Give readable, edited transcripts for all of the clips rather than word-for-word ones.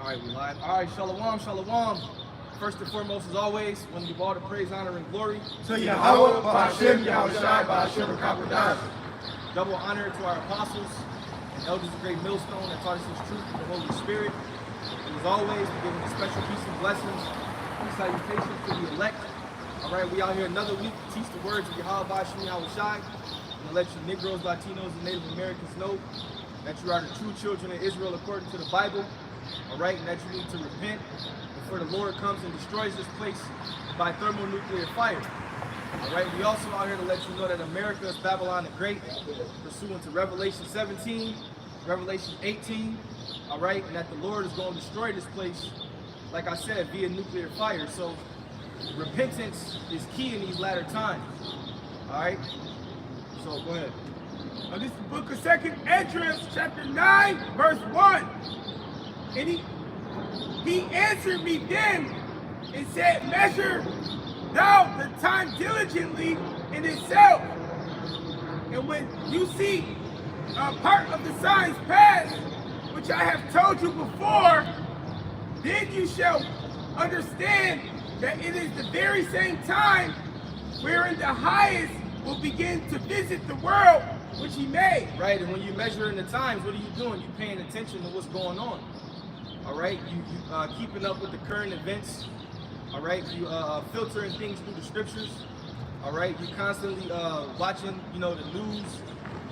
All right, we live. All right, shalom, shalom. First and foremost, as always, want to give all the praise, honor, and glory to Yahweh, Ba'Shem, Yahushai, Ba'Shem, Kakodash. Double honor to our apostles and elders of Great Millstone that taught us His truth and the Holy Spirit. And as always, we're giving a special peace and blessings and salutations to the elect. All right, we out here another week to teach the words of Yahweh, Ba'Shem, Yahushai, and to let you Negroes, Latinos, and Native Americans know that you are the true children of Israel according to the Bible. All right, and that you need to repent before the Lord comes and destroys this place by thermonuclear fire. All right, we also out here to let you know that America is Babylon the Great, pursuant to Revelation 17, Revelation 18, all right, and that the Lord is going to destroy this place, like I said, via nuclear fire. So repentance is key in these latter times, all right? So go ahead. This is the book of 2nd Esdras, chapter 9, verse 1. And he answered me then and said, measure thou the time diligently in itself. And when you see a part of the signs pass, which I have told you before, then you shall understand that it is the very same time wherein the highest will begin to visit the world which he made. Right, and when you measure in the times, what are you doing? You're paying attention to what's going on. All right, you keeping up with the current events. All right, you filtering things through the scriptures. All right, you constantly watching, you know, the news,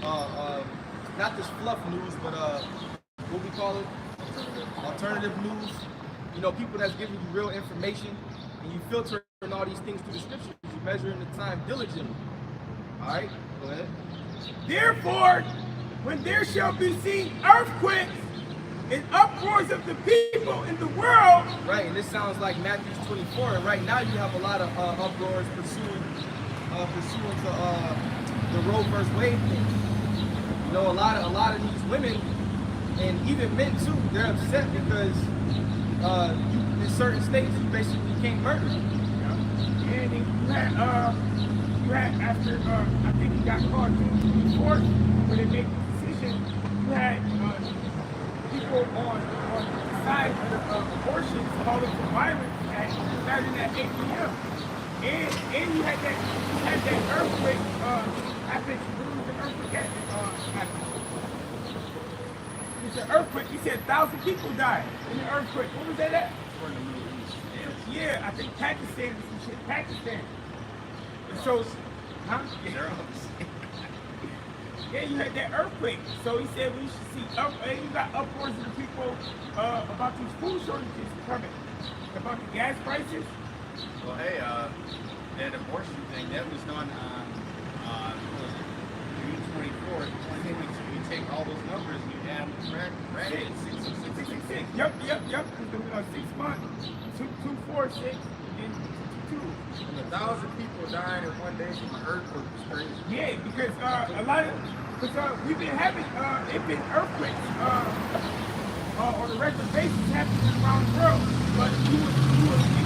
not this fluff news, but what we call it, alternative news. You know, people that's giving you real information, and you filtering all these things through the scriptures. You measuring the time diligently. All right, go ahead. Therefore, when there shall be seen earthquakes and uproars of the people in the world. Right, and this sounds like Matthew 24. And right now you have a lot of uproars pursuing to the Roe versus Wade thing. You know, a lot of these women and even men too, they're upset because in certain states you basically can't murder. Yeah, and you had after I think he got caught in court when they made the decision. You had people on the side of abortion calling for violence starting at 8 p.m. And you had that earthquake happen. What was the earthquake happen? It's an earthquake. He said 1,000 people died in the earthquake. What was that at? Yeah, I think Pakistan or some shit. Pakistan. So, huh? Yeah, you had that earthquake. So he said we should see you got uproars of the people about these food shortages coming, about the gas prices. Well, hey, that abortion thing, that was done on June 24th, 2022. You take all those numbers and you add them right in 666. Yep. 6 months, 2, 4, 6, and 2. And 1,000 people dying in one day from an earthquake was crazy. Yeah, because a lot of, we've been having, it's been earthquakes on a regular basis happening around the world. But if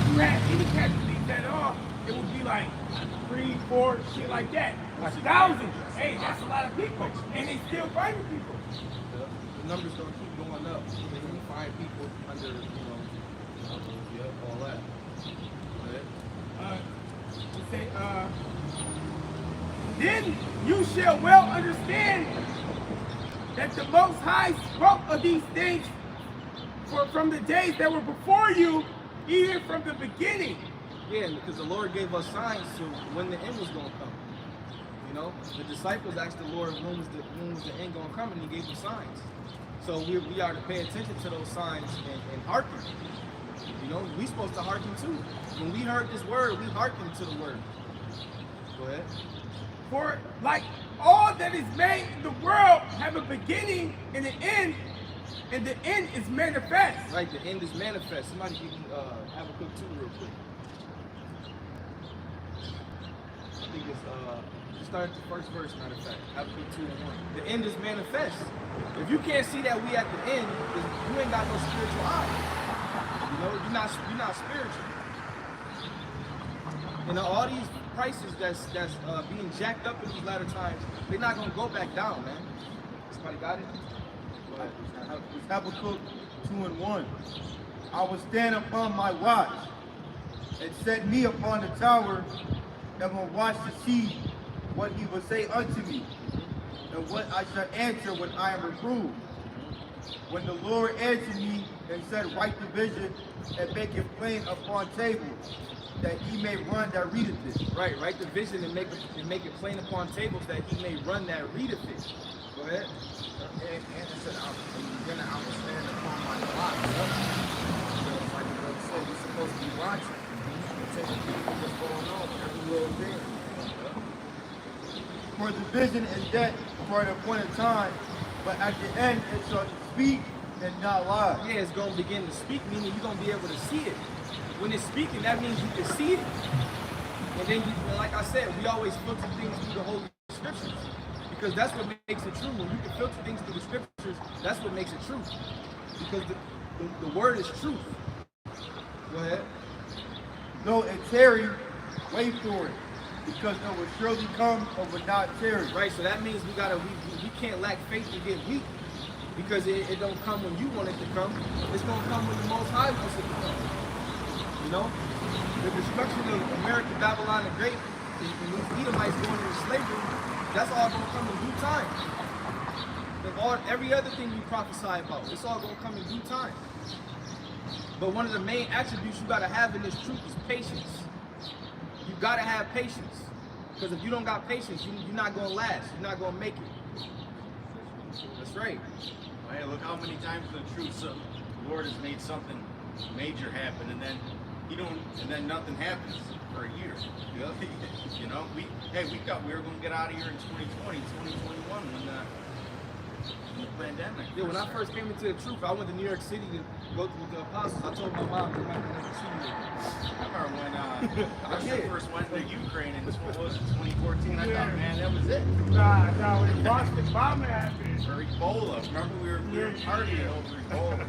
you had any casualties at all, it would be like 3, 4, shit like that. 1,000. Hey, that's a lot of people, and they still fighting people. The numbers don't keep going up. They can find people under, all that. Then you shall well understand that the Most High spoke of these things from the days that were before you, even from the beginning. Yeah, because the Lord gave us signs to when the end was going to come. You know, the disciples asked the Lord when was the end going to come, and He gave them signs. So we are to pay attention to those signs and hearken. You know, we're supposed to hearken too. When we heard this word, we hearkened to the word. Go ahead. For like all that is made in the world have a beginning and an end, and the end is manifest. Right, the end is manifest. Somebody give me Habakkuk 2 real quick. I think it's start at the first verse, matter of fact. Habakkuk 2 and 1. The end is manifest. If you can't see that we at the end, you ain't got no spiritual eye. You know, you're not spiritual. And all these prices that's being jacked up in these latter times, they're not gonna go back down, man. Somebody got it? Go ahead. Habakkuk 2:1. I will stand upon my watch, and set me upon the tower, and will watch to see what he will say unto me, and what I shall answer when I am reproved. When the Lord answered me and said, write the vision and make it plain upon tables, that he may run that readeth it. Right, write the vision and make it plain upon tables that he may run that readeth it. Go ahead. And it said, then I will stand upon my watch. So it's like the brother said, we're supposed to be watching. And taking people what's going on, every little thing. For the vision is that for an appointed time, but at the end it shall speak and not lie. Yeah, it's going to begin to speak, meaning you're going to be able to see it. When it's speaking, that means you can see it. And then, like I said, we always filter things through the Holy Scriptures. Because that's what makes it true. When you can filter things through the Scriptures, that's what makes it true. Because the Word is truth. Go ahead. Though it tarry, wait for it, because it will surely come or will not tarry. Right, so that means we can't lack faith to get weak. Because it don't come when you want it to come. It's going to come when the Most High wants it to come. You know? The destruction of America, Babylon the Great, and these Edomites going into slavery, that's all going to come in due time. Every other thing we prophesy about, it's all going to come in due time. But one of the main attributes you got to have in this truth is patience. You got to have patience. Because if you don't got patience, you're not going to last. You're not going to make it. That's right. Hey, look how many times in the truth the Lord has made something major happen, and then nothing happens for a year. Yep. You know, we thought we were going to get out of here in 2020, 2021 when the pandemic. Yeah, when I first came into the truth, I went to New York City to go with the apostles. I told my mom to come to see me. I remember when I first went to Ukraine, and what was it, 2014? I thought, man, that was it. Nah, when the Boston bombing happened. Or Ebola. Remember we were partying over Ebola.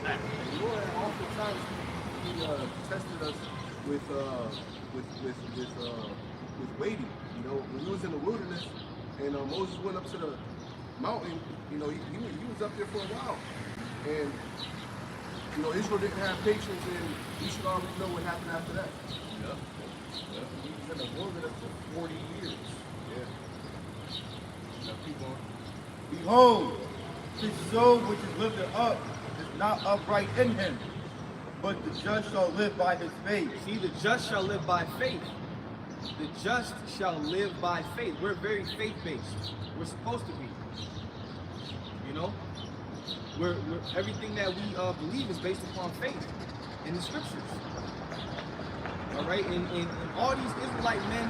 The Lord oftentimes he tested us with waiting. You know, when we was in the wilderness and Moses went up to the mountain, you know, he was up there for a while. And you know, Israel didn't have patience, and you should already know what happened after that. Yeah. He was in the wilderness for 40 years. Yeah. Now keep on. Behold, his soul which is lifted up is not upright in him, but the just shall live by his faith. See, the just shall live by faith. The just shall live by faith. We're very faith-based. We're supposed to be. You know? Everything that we believe is based upon faith in the Scriptures. All right? And all these Israelite men,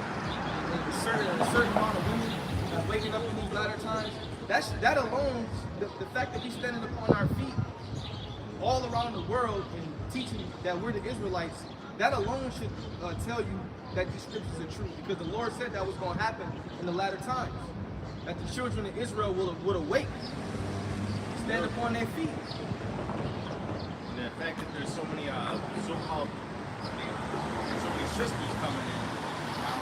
and a certain amount of women that's waking up in these latter times, that alone, the fact that we standing upon our feet all around the world and teaching that we're the Israelites, that alone should tell you that these scriptures are true, because the Lord said that was going to happen in the latter times, that the children of Israel would awake, stand upon their feet. And the fact that there's so many so-called, there's so many sisters coming in now,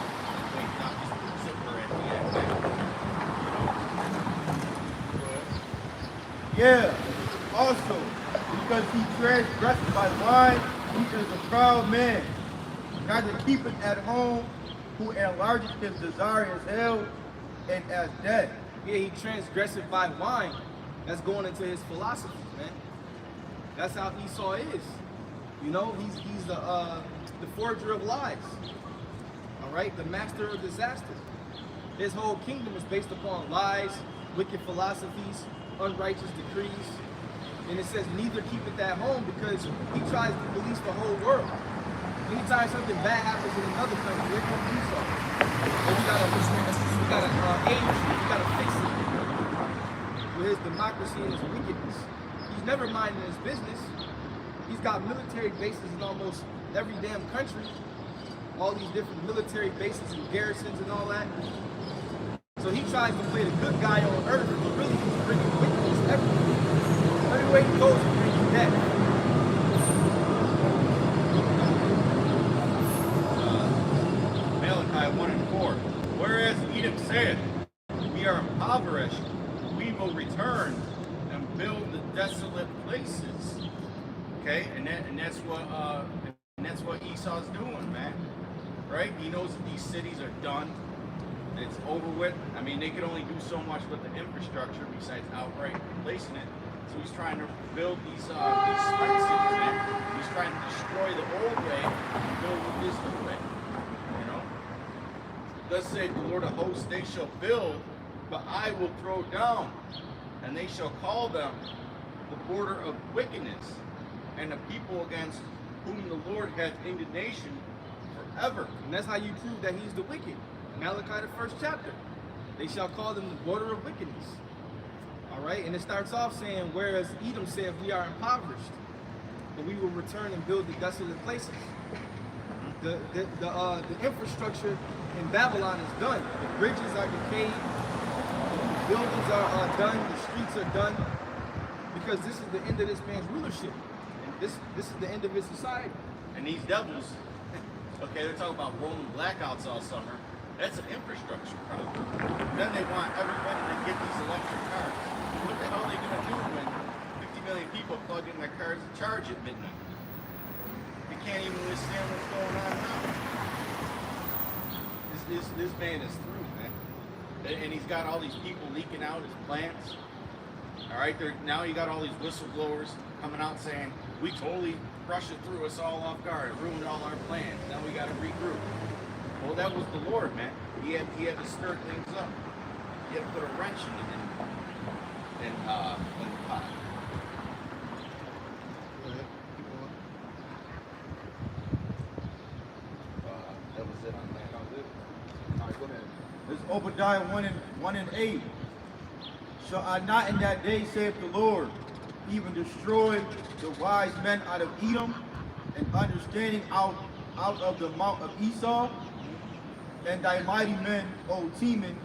waking up just super at the end. Yeah, also, because he transgressed by wine, he is a proud man, neither keepeth at home, who enlargeth his desire as hell and as death. Yeah, he transgressed by wine. That's going into his philosophy, man. That's how Esau is. You know, he's the forger of lies. All right, the master of disaster. His whole kingdom is based upon lies, wicked philosophies, unrighteous decrees. And it says neither keep it at home, because he tries to police the whole world. Anytime something bad happens in another country, here comes Esau. And we gotta aid it, we gotta fix it. With his democracy and his wickedness. He's never minding his business. He's got military bases in almost every damn country. All these different military bases and garrisons and all that. So he tries to play the good guy on earth, but really he's bringing wickedness everywhere. Everywhere he goes, he brings death. Malachi 1:4. Whereas Edom said, we are impoverished, we will return and build the desolate places. Okay, and that's what Esau's doing, man. Right? He knows that these cities are done. It's over with. I mean, they could only do so much with the infrastructure besides outright replacing it. So he's trying to build these smart cities, man. He's trying to destroy the old way and build this new way. You know? Thus saith the Lord of hosts, they shall build, but I will throw down, and they shall call them the border of wickedness, and the people against whom the Lord hath indignation forever. And that's how you prove that he's the wicked. Malachi, the first chapter. They shall call them the border of wickedness. All right, and it starts off saying, whereas Edom said, we are impoverished, but we will return and build the desolate places. The infrastructure in Babylon is done. The bridges are decayed. The buildings are done. The streets are done. Because this is the end of this man's rulership. And this is the end of his society. And these devils, okay, they're talking about rolling blackouts all summer. That's an infrastructure problem. Then they want everybody to get these electric cars. What the hell are they going to do when 50 million people plug in their cars and charge at midnight? They can't even withstand what's going on now. This man is through, man. And he's got all these people leaking out his plans. All right, now you got all these whistleblowers coming out saying, we totally rushed it through us all off guard, ruined all our plans. Now we got to regroup. Well, that was the Lord, man. He had to stir things up. He had to put a wrench in the pot. Go ahead. Keep going. That was it on that. That was it. All right, go ahead. This is Obadiah 1 and 8. Shall I not in that day, saith the Lord, even destroy the wise men out of Edom, and understanding out of the mount of Esau? And thy mighty men, O Teman,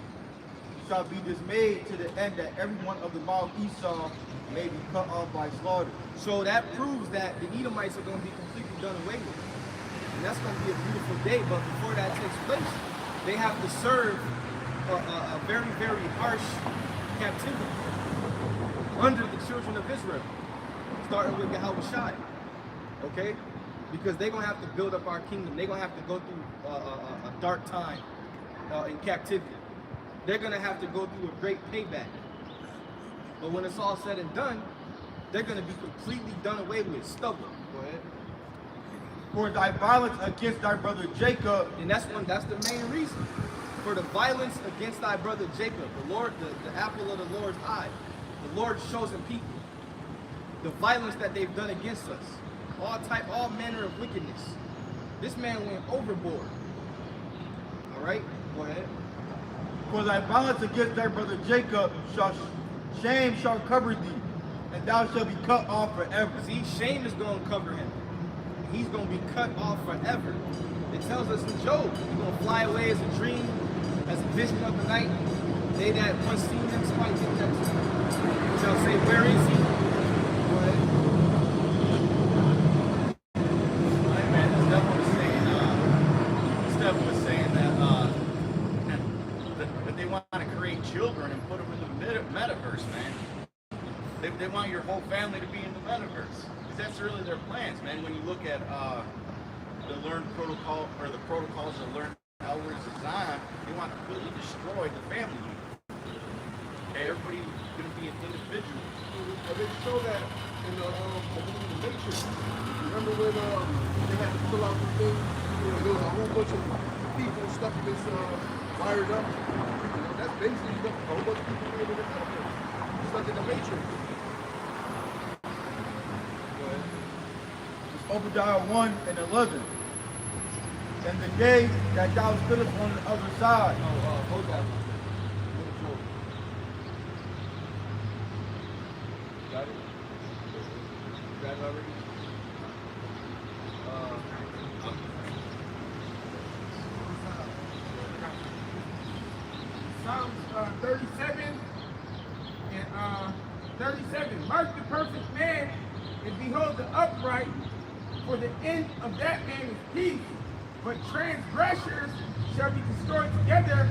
shall be dismayed to the end that every one of the mount of Esau may be cut off by slaughter. So that proves that the Edomites are going to be completely done away with. And that's going to be a beautiful day, but before that takes place, they have to serve a very, very harsh captivity under the children of Israel, starting with Yahweh, okay? Because they're going to have to build up our kingdom. They're going to have to go through a dark time in captivity. They're going to have to go through a great payback. But when it's all said and done, they're going to be completely done away with, stubble. Go ahead. For thy violence against thy brother Jacob, And that's the main reason. For the violence against thy brother Jacob, the Lord, the apple of the Lord's eye, the Lord's chosen people, the violence that they've done against us, all manner of wickedness. This man went overboard. All right, go ahead. for thy violence against thy brother Jacob, shame shall cover thee, and thou shalt be cut off forever. See, shame is going to cover him. He's going to be cut off forever. It tells us in Job, he's going to fly away as a dream, as a vision of the night. They that once seen him smite him next. Shall say, where is he? Go ahead. Steph was saying that they want to create children and put them in the metaverse, man. They want your whole family to be in the metaverse. Because that's really their plans, man. When you look at the learned protocol, or the protocols of learned elders design, they want to completely destroy the family unit. Okay, everybody's going to be an individual. They show that in the movie The Matrix. Remember when they had to fill out the thing? There was a whole bunch of people stuck in this wired up. That's basically a whole bunch of people living in the metaverse. Stuck in the Matrix. It's Obadiah 1 and 11. And the day that thou stoodest on the other side. Hold on. Got it? Got it already? Psalms 37 and 37. Mark the perfect man and behold the upright, for the end of that man is peace, but transgressors shall be destroyed together.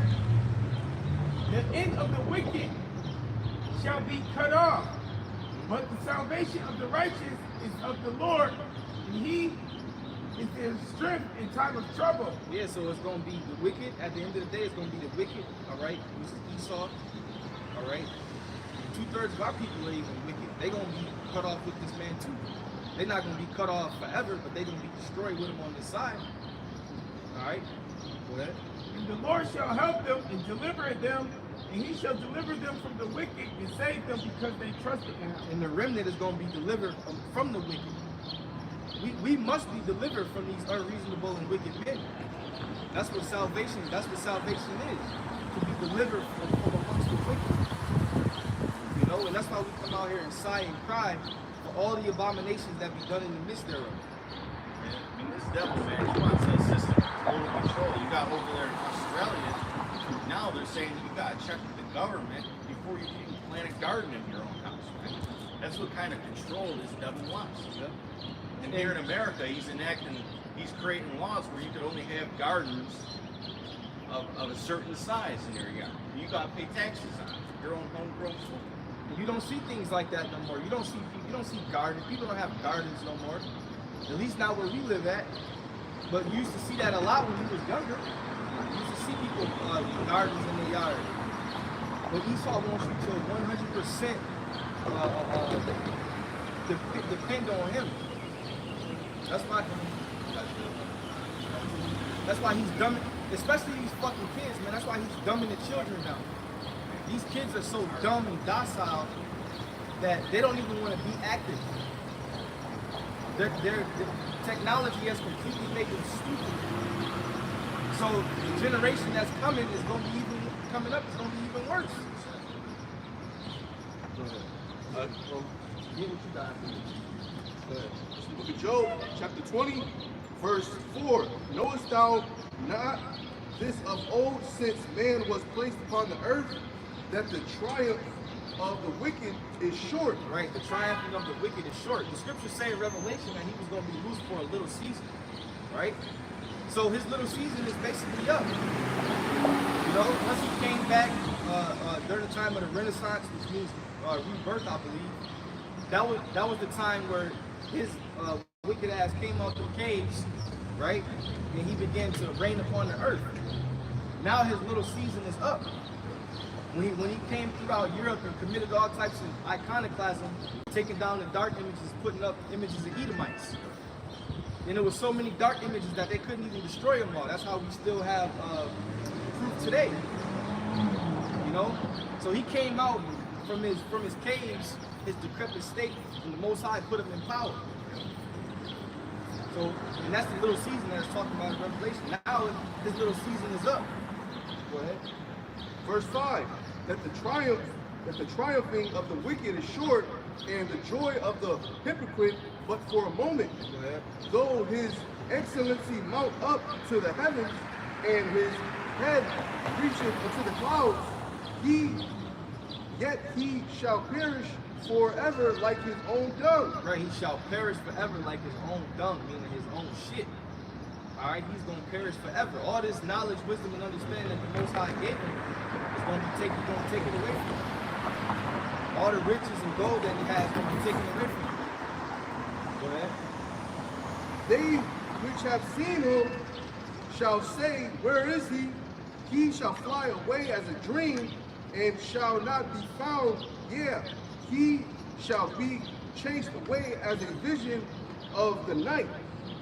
The end of the wicked shall be cut off. But the salvation of the righteous is of the Lord, and he is their strength in time of trouble. Yeah, so it's going to be the wicked. At the end of the day, it's going to be the wicked, all right, which is Esau, all right? 2/3 of our people are even wicked. They're going to be cut off with this man too. They're not going to be cut off forever, but they're going to be destroyed with him on this side. All right? Go ahead. And the Lord shall help them and deliver them, and he shall deliver them from the wicked and save them because they trusted in him. And the remnant is going to be delivered from the wicked. We must be delivered from these unreasonable and wicked men. That's what salvation is. To be delivered from amongst the wicked. You know, and that's why we come out here and sigh and cry for all the abominations that be done in the midst thereof. I mean, this devil, man, he wants a system of total control. You got over there in Australia, now they're saying you got to check with the government before you can even plant a garden in your own house, man. That's what kind of control this devil wants. Yeah. And here in America, he's creating laws where you could only have gardens of a certain size in your yard. You got to pay taxes on it, your own homegrown food. You don't see things like that no more. You don't see gardens. People don't have gardens no more. At least not where we live at. But you used to see that a lot when you was younger. You used to see people with gardens in their yard. But Esau wants you to 100% depend on him. That's why he's dumbing, especially these fucking kids, man. That's why he's dumbing the children down. These kids are so dumb and docile that they don't even want to be active. Their technology has completely made them stupid. So the generation that's coming is going to be coming up is going to be even worse. Go ahead. Get what you got. Go ahead. Book of Job, chapter 20, verse 4. Knowest thou not this of old, since man was placed upon the earth, that the triumph of the wicked is short? Right, the triumphing of the wicked is short. The scriptures say in Revelation that he was going to be loose for a little season, right? So his little season is basically up. You know, once he came back during the time of the Renaissance, which means rebirth, I believe, that was the time where his wicked ass came out the caves, right? And he began to reign upon the earth. Now his little season is up. When he came throughout Europe and committed all types of iconoclasm, taking down the dark images, putting up images of Edomites. And there was so many dark images that they couldn't even destroy them all. That's how we still have proof today. You know? So he came out from his caves, his decrepit state, and the Most High put him in power. So, and that's the little season that it's talking about in Revelation. Now his little season is up. Go ahead. Verse 5, that the triumphing of the wicked is short, and the joy of the hypocrite but for a moment. Though his excellency mount up to the heavens, and his head reacheth unto the clouds, yet he shall perish forever like his own dung. Right, he shall perish forever like his own dung, meaning his own shit. All right, he's going to perish forever. All this knowledge, wisdom, and understanding that the Most High gave him is going to be taken, going to take it away from him. All the riches and gold that he has is going to be taken away from him. Go ahead. They which have seen him shall say, where is he? He shall fly away as a dream, and shall not be found. Yeah, he shall be chased away as a vision of the night.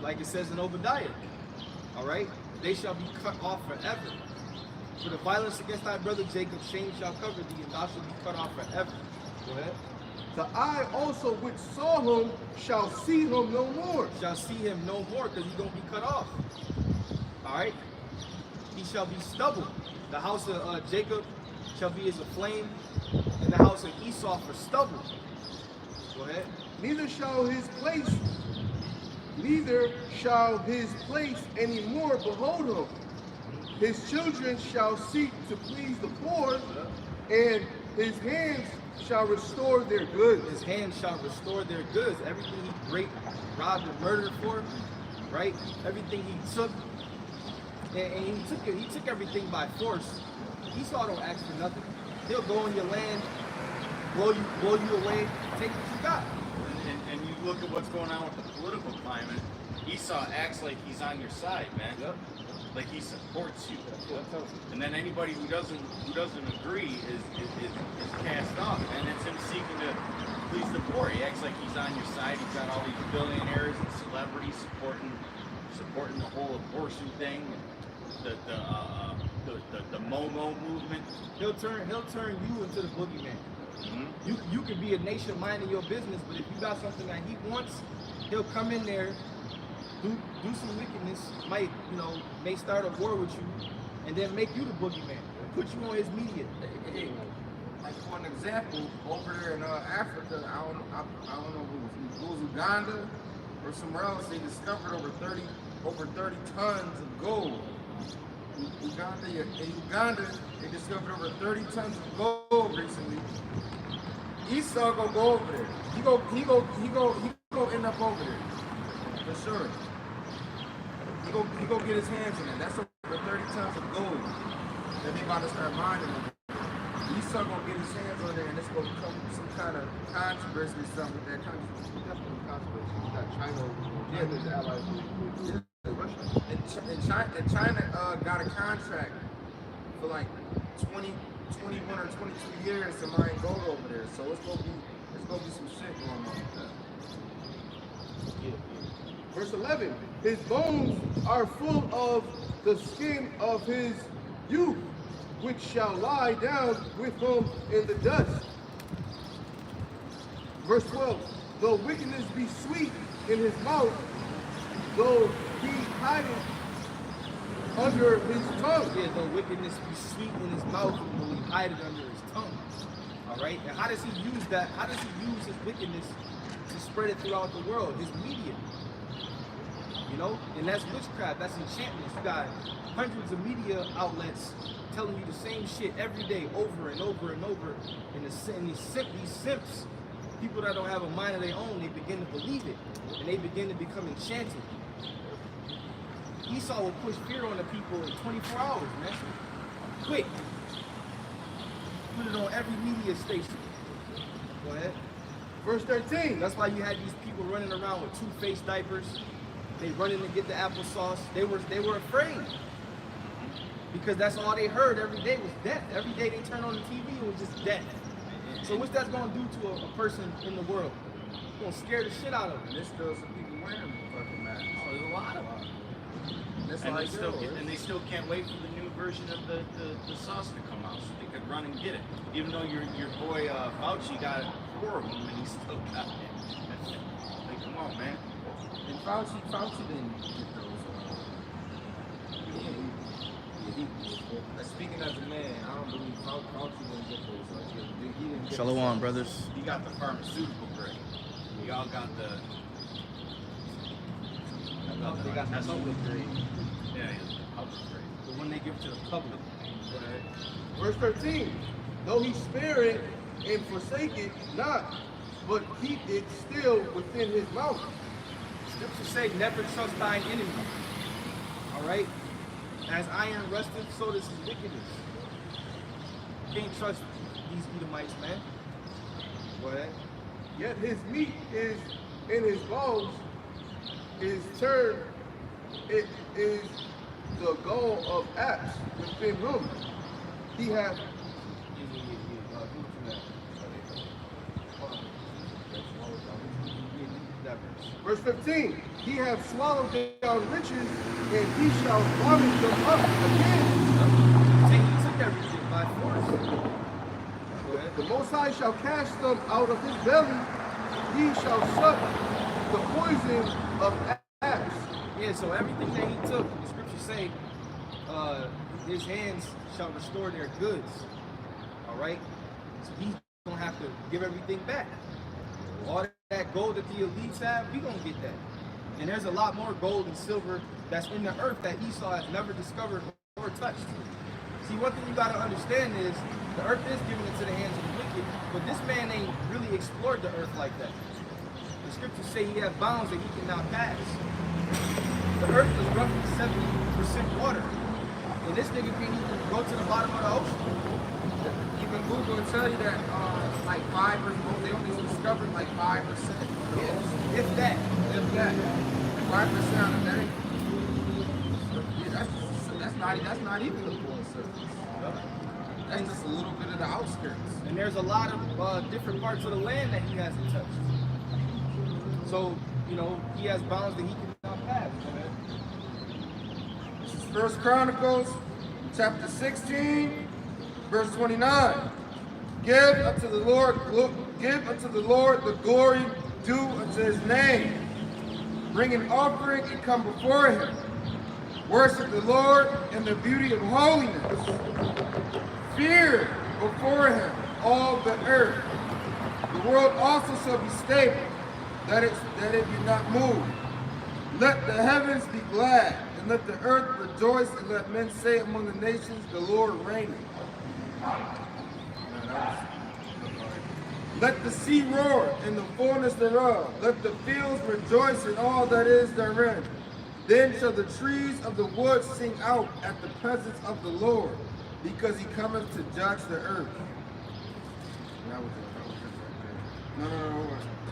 Like it says in Obadiah. All right? They shall be cut off forever. For the violence against thy brother Jacob, shame shall cover thee, and thou shalt be cut off forever. Go ahead. The eye also which saw him shall see him no more. Shall see him no more, because he's going to be cut off. All right? He shall be stubble. The house of Jacob shall be as a flame, and the house of Esau for stubble. Go ahead. Neither shall his place any more behold him. His children shall seek to please the poor, and his hands shall restore their goods. His hands shall restore their goods. Everything he raped, robbed, and murdered for, right? Everything he took, and he took everything by force. Esau don't ask for nothing. He'll go in your land, blow you away, take what you got. And you look at what's going on with the political climate. Esau acts like he's on your side, man. Yep. Like he supports you. Yep. And then anybody who doesn't agree is cast off, and it's him seeking to please the poor. He acts like he's on your side. He's got all these billionaires and celebrities supporting the whole abortion thing, the Momo movement. He'll turn you into the boogeyman. Mm-hmm. You could be a nation minding your business, but if you got something that he wants, he'll come in there, do some wickedness, may start a war with you, and then make you the boogeyman, put you on his media. Hey, like for an example, over there in Africa, I don't know who it was Uganda or somewhere else. They discovered over 30 tons of gold. In Uganda, they discovered over 30 tons of gold recently. Esau gonna go over there. He go end up over there for sure. He go get his hands in it. That's over 30 tons of gold that they about to start mining. Esau gonna get his hands on there, and it's gonna become some kind of controversy or something with that country. Definitely controversy. You got China, there's allies with Russia. And China got a contract for like 21 or 22 years to mine gold over there. So it's gonna be some shit going on with that. Verse 11, his bones are full of the skin of his youth, which shall lie down with him in the dust. Verse 12, though wickedness be sweet in his mouth, though he hideth under his tongue. Yeah, though wickedness be sweet in his mouth, will he hide it under his tongue. All right? And how does he use that? How does he use his wickedness to spread it throughout the world? His media. And that's witchcraft, that's enchantment. You got hundreds of media outlets telling you the same shit every day, over and over and over. And these simps, people that don't have a mind of their own, they begin to believe it. And they begin to become enchanted. Esau will push fear on the people in 24 hours, man. Quick. Put it on every media station. Go ahead. Verse 13, That's why you had these people running around with two-faced diapers. They running to get the applesauce. They were afraid. Because that's all they heard every day was death. Every day they turned on the TV, it was just death. So what's that going to do to a person in the world? It's going to scare the shit out of them. There's still some people wearing fucking masks. Oh, there's a lot of them. That's And they still can't wait for the new version of the sauce to come out so they could run and get it. Even though your boy Fauci got 4 of them and he still got it. Like, come on, man. And Fauci didn't get those. Speaking as a man, I don't believe Fauci didn't get those. He didn't get Shalom, brothers. He got the pharmaceutical grade. We all got the. They got the public grade. Yeah, the public grade. The one they give to the public. verse 13, though he spare it and forsake it not, but keep it still within his mouth. Scriptures say, never trust thine enemy. All right? As iron rusteth, so does his wickedness. You can't trust these Edomites, man. Go ahead. Yet his meat is in his bones, his turn, it is the gall of apes within him. He hath Verse 15, he hath swallowed down riches, and he shall vomit them up again. He took everything by force. The Most High shall cast them out of his belly. He shall suck the poison of apes. Yeah, so everything that he took, the scriptures say, his hands shall restore their goods. All right? So he's going to have to give everything back. All that gold that the elites have, we going to get that. And there's a lot more gold and silver that's in the earth that Esau has never discovered or touched. See, one thing you got to understand is the earth is given into the hands of the wicked, but this man ain't really explored the earth like that. The scriptures say he has bounds that he cannot pass. The earth is roughly 70% water. And this nigga can't even go to the bottom of the ocean. Even Google will tell you that like 5%, they only discovered like 5% of the ocean. If that. If that. 5% of that. Yeah, that's not even the full surface. That's just a little bit of the outskirts. And there's a lot of different parts of the land that he hasn't touched. So, you know, he has bounds that he cannot pass. This is 1 Chronicles chapter 16, verse 29. Give unto the Lord the glory due unto his name. Bring an offering and come before him. Worship the Lord in the beauty of holiness. Fear before him all the earth. The world also shall be stable, that it be not moved. Let the heavens be glad, and let the earth rejoice, and let men say among the nations, the Lord reigneth. Let the sea roar in the fullness thereof. Let the fields rejoice in all that is therein. Then shall the trees of the woods sing out at the presence of the Lord, because he cometh to judge the earth. No.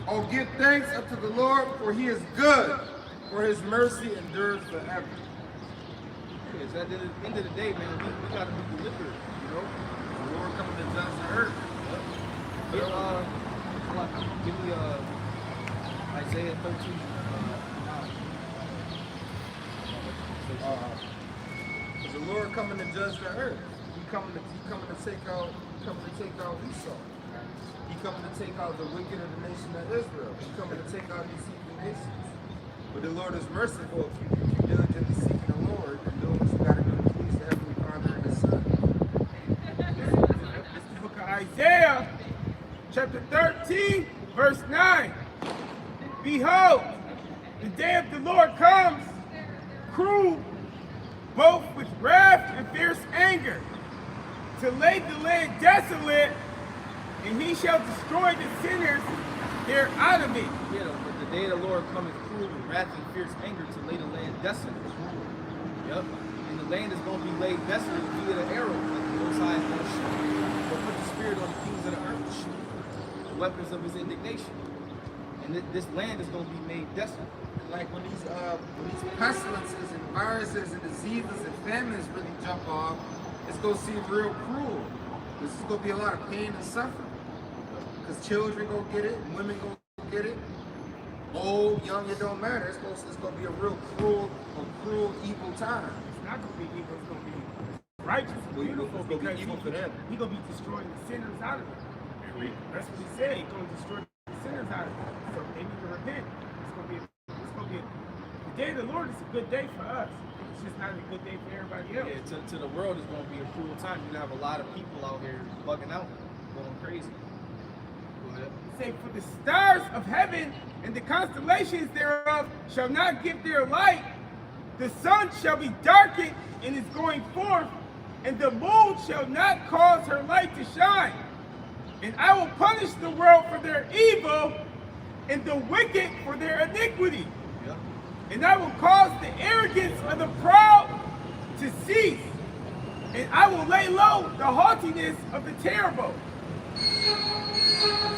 Oh, give thanks unto the Lord, for he is good, for his mercy endures forever. Because at the end of the day, man, we got to be deliberate, you know? The Lord coming to judge the earth. Give me Isaiah 13. Because the Lord coming to judge the earth. He coming to take out Esau. He coming to take out the wicked of the nation of Israel. He coming to take out these evil nations. But the Lord is merciful if you diligently seeking the Lord and doing what you got to do to please the Heavenly Father and His Son. This is the book of Isaiah, chapter 13, verse 9. Behold, the day of the Lord comes, cruel, both with wrath and fierce anger, to lay the land desolate, and he shall destroy the sinners there out of it. Yeah, but the day of the Lord cometh cruel with wrath and fierce anger to lay the land desolate. Yep. And the land is going to be laid desolate via the arrow, like the Most High is going to shoot. But put the spirit on the kings of the earth to shoot the weapons of his indignation. And this land is going to be made desolate. Like when these pestilences and viruses and diseases and famines really jump off, it's going to seem real cruel. This is going to be a lot of pain and suffering. Because children going to get it, women going to get it, old, young, it don't matter. It's going to be a real cruel, evil time. It's not going to be evil, it's going to be righteous, beautiful, because evil for them. He's going to be destroying the sinners out of it. That's what he said. He's going to destroy the sinners out of it. So they need to repent. The day of the Lord is a good day for us. It's just not a good day for everybody else. Yeah, to the world, it's going to be a cruel time. You're going to have a lot of people out here bugging out, going crazy. Go ahead. Say, for the stars of heaven and the constellations thereof shall not give their light. The sun shall be darkened in its going forth, and the moon shall not cause her light to shine. And I will punish the world for their evil, and the wicked for their iniquity. Yeah. And I will cause the arrogance of the proud to cease, and I will lay low the haughtiness of the terrible.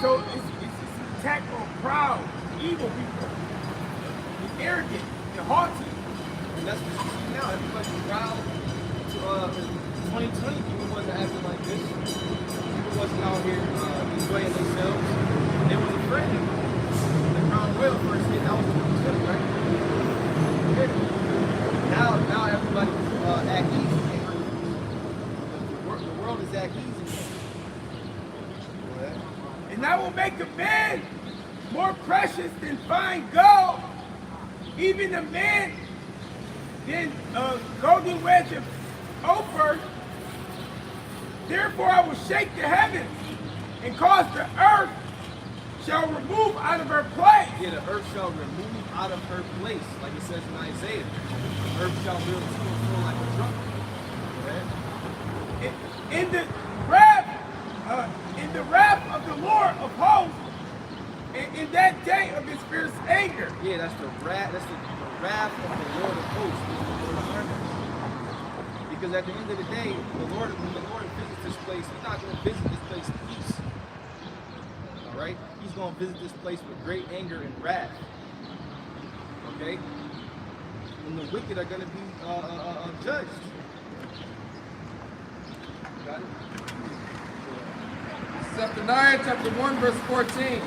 So it's an attack on proud, evil people, the arrogant, the haughty. And that's what you see now. Everybody's proud. 2020, people wasn't acting like this. People wasn't out here enjoying themselves. They was afraid. The Crown Royal first hit, that was 2020, right? Now everybody act easy. The world is act easy. And I will make a man more precious than fine gold, even a man than a golden wedge of Ophir. Therefore I will shake the heavens and cause the earth shall remove out of her place. Yeah, the earth shall remove out of her place, like it says in Isaiah. The earth shall reel to and fro like a drum. In the wrath of the Lord of hosts, in that day of his fierce anger. Yeah, that's the wrath. That's the wrath of the Lord of hosts. The Lord of armies. Because at the end of the day, when the Lord visits this place, he's not going to visit this place with great anger and wrath. Okay? And the wicked are going to be judged. Got it? Zephaniah chapter 1, verse 14.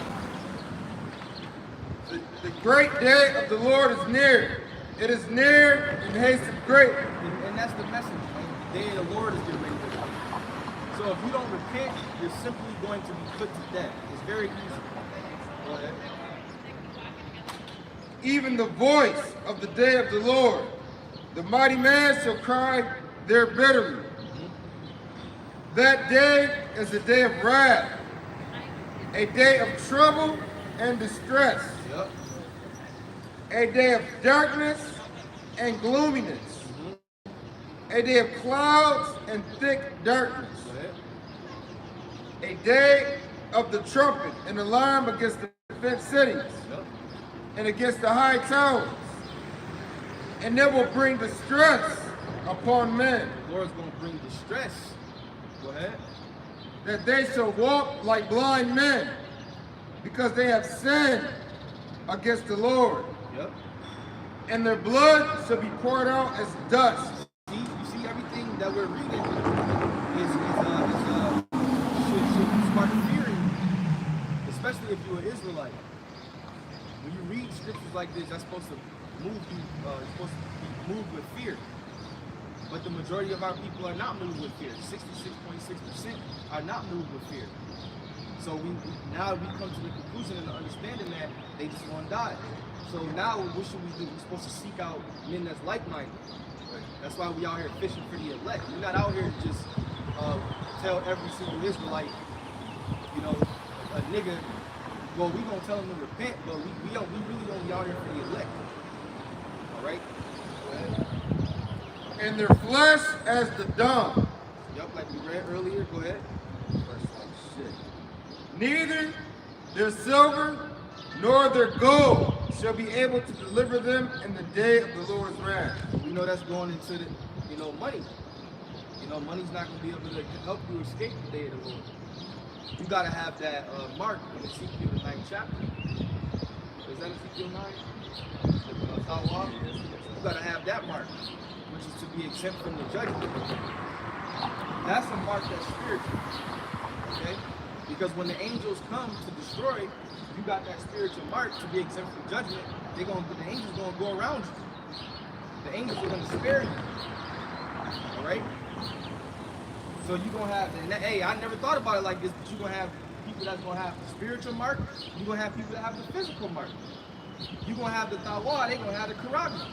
The great day of the Lord is near. It is near and hasted great. And that's the message. Like, the day of the Lord is getting ready to come. So if you don't repent, you're simply going to be put to death. It's very easy. Go ahead. Even the voice of the day of the Lord, the mighty man shall cry there bitterly. That day is a day of wrath, a day of trouble and distress, Yep. a day of darkness and gloominess, a day of clouds and thick darkness, Go ahead. a day of the trumpet and alarm against the fenced cities Yep. and against the high towers, and it will bring distress upon men, The Lord's going to bring distress. Go ahead. that they shall walk like blind men, because they have sinned against the Lord, Yep. and their blood shall be poured out as dust. See, you see everything that we're reading should spark fear in you, especially if you're an Israelite. When you read scriptures like this, that's supposed to move you. It's supposed to be moved with fear. But the majority of our people are not moved with fear. 66.6% are not moved with fear. So now we come to the conclusion and the understanding that they just want to die. So now what should we do? We're supposed to seek out men that's like-minded. That's why we out here fishing for the elect. We're not out here to just tell every single Israelite, you know, a nigga, well, we gonna tell them to repent, but we really don't be out here for the elect. All right? Go ahead. And their flesh as the dung. Yup, like we read earlier. Go ahead. Neither their silver nor their gold shall be able to deliver them in the day of the Lord's wrath. We know that's going into the, money. Money's not going to be able to help you escape the day of the Lord. You got to have that mark in Ezekiel the 9th chapter. Is that Ezekiel 9? The Tawah? You got to have that mark, which is to be exempt from the judgment. That's a mark that's spiritual. Okay? Because when the angels come to destroy, you got that spiritual mark to be exempt from judgment. The angels gonna go around you. The angels are gonna spare you. All right. So you gonna have, and hey, I never thought about it like this, but you gonna have people that's gonna have the spiritual mark. You gonna have people that have the physical mark. You gonna have the Tawah, they gonna have the Karagma.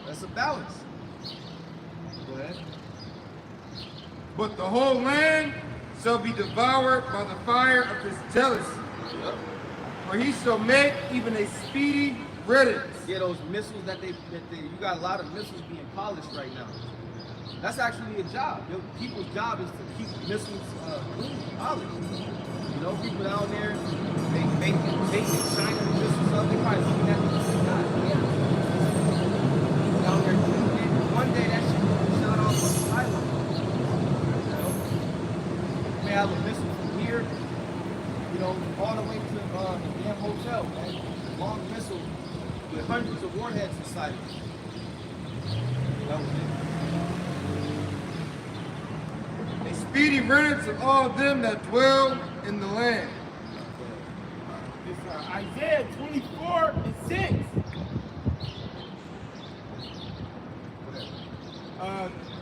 That's a balance. Go ahead. But the whole land shall be devoured by the fire of his jealousy. Yep. For he shall make even a speedy riddance. Yeah, those missiles you got a lot of missiles being polished right now. That's actually a job. People's job is to keep missiles clean, polished. People down there, they shine the missiles up. They probably looking at the God damn. Down there doing it. One day that shit will be shot off on the highway. You may have a missile from here, all the way to the damn hotel, man. Long missile with hundreds of warheads inside of it. That was it. A speedy riddance of all them that dwell in the land. It's Isaiah 24 and 6.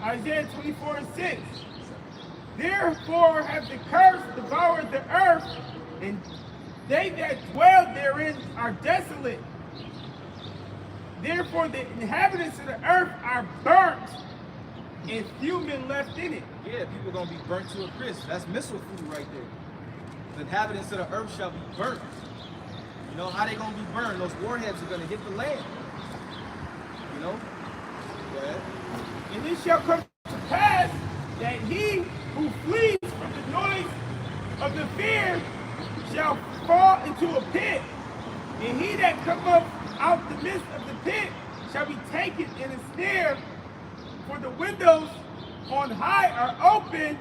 Isaiah 24 and 6. Therefore have the curse devoured the earth, and they that dwell therein are desolate. Therefore the inhabitants of the earth are burnt, and few men left in it. Yeah, people gonna be burnt to a crisp. That's missile food right there. The inhabitants of the earth shall be burnt. How they gonna be burned? Those warheads are gonna hit the land. Go ahead. And it shall come to pass that he who flees from the noise of the fear shall fall into a pit, and he that cometh out the midst of the pit shall be taken in a snare, for the windows on high are open,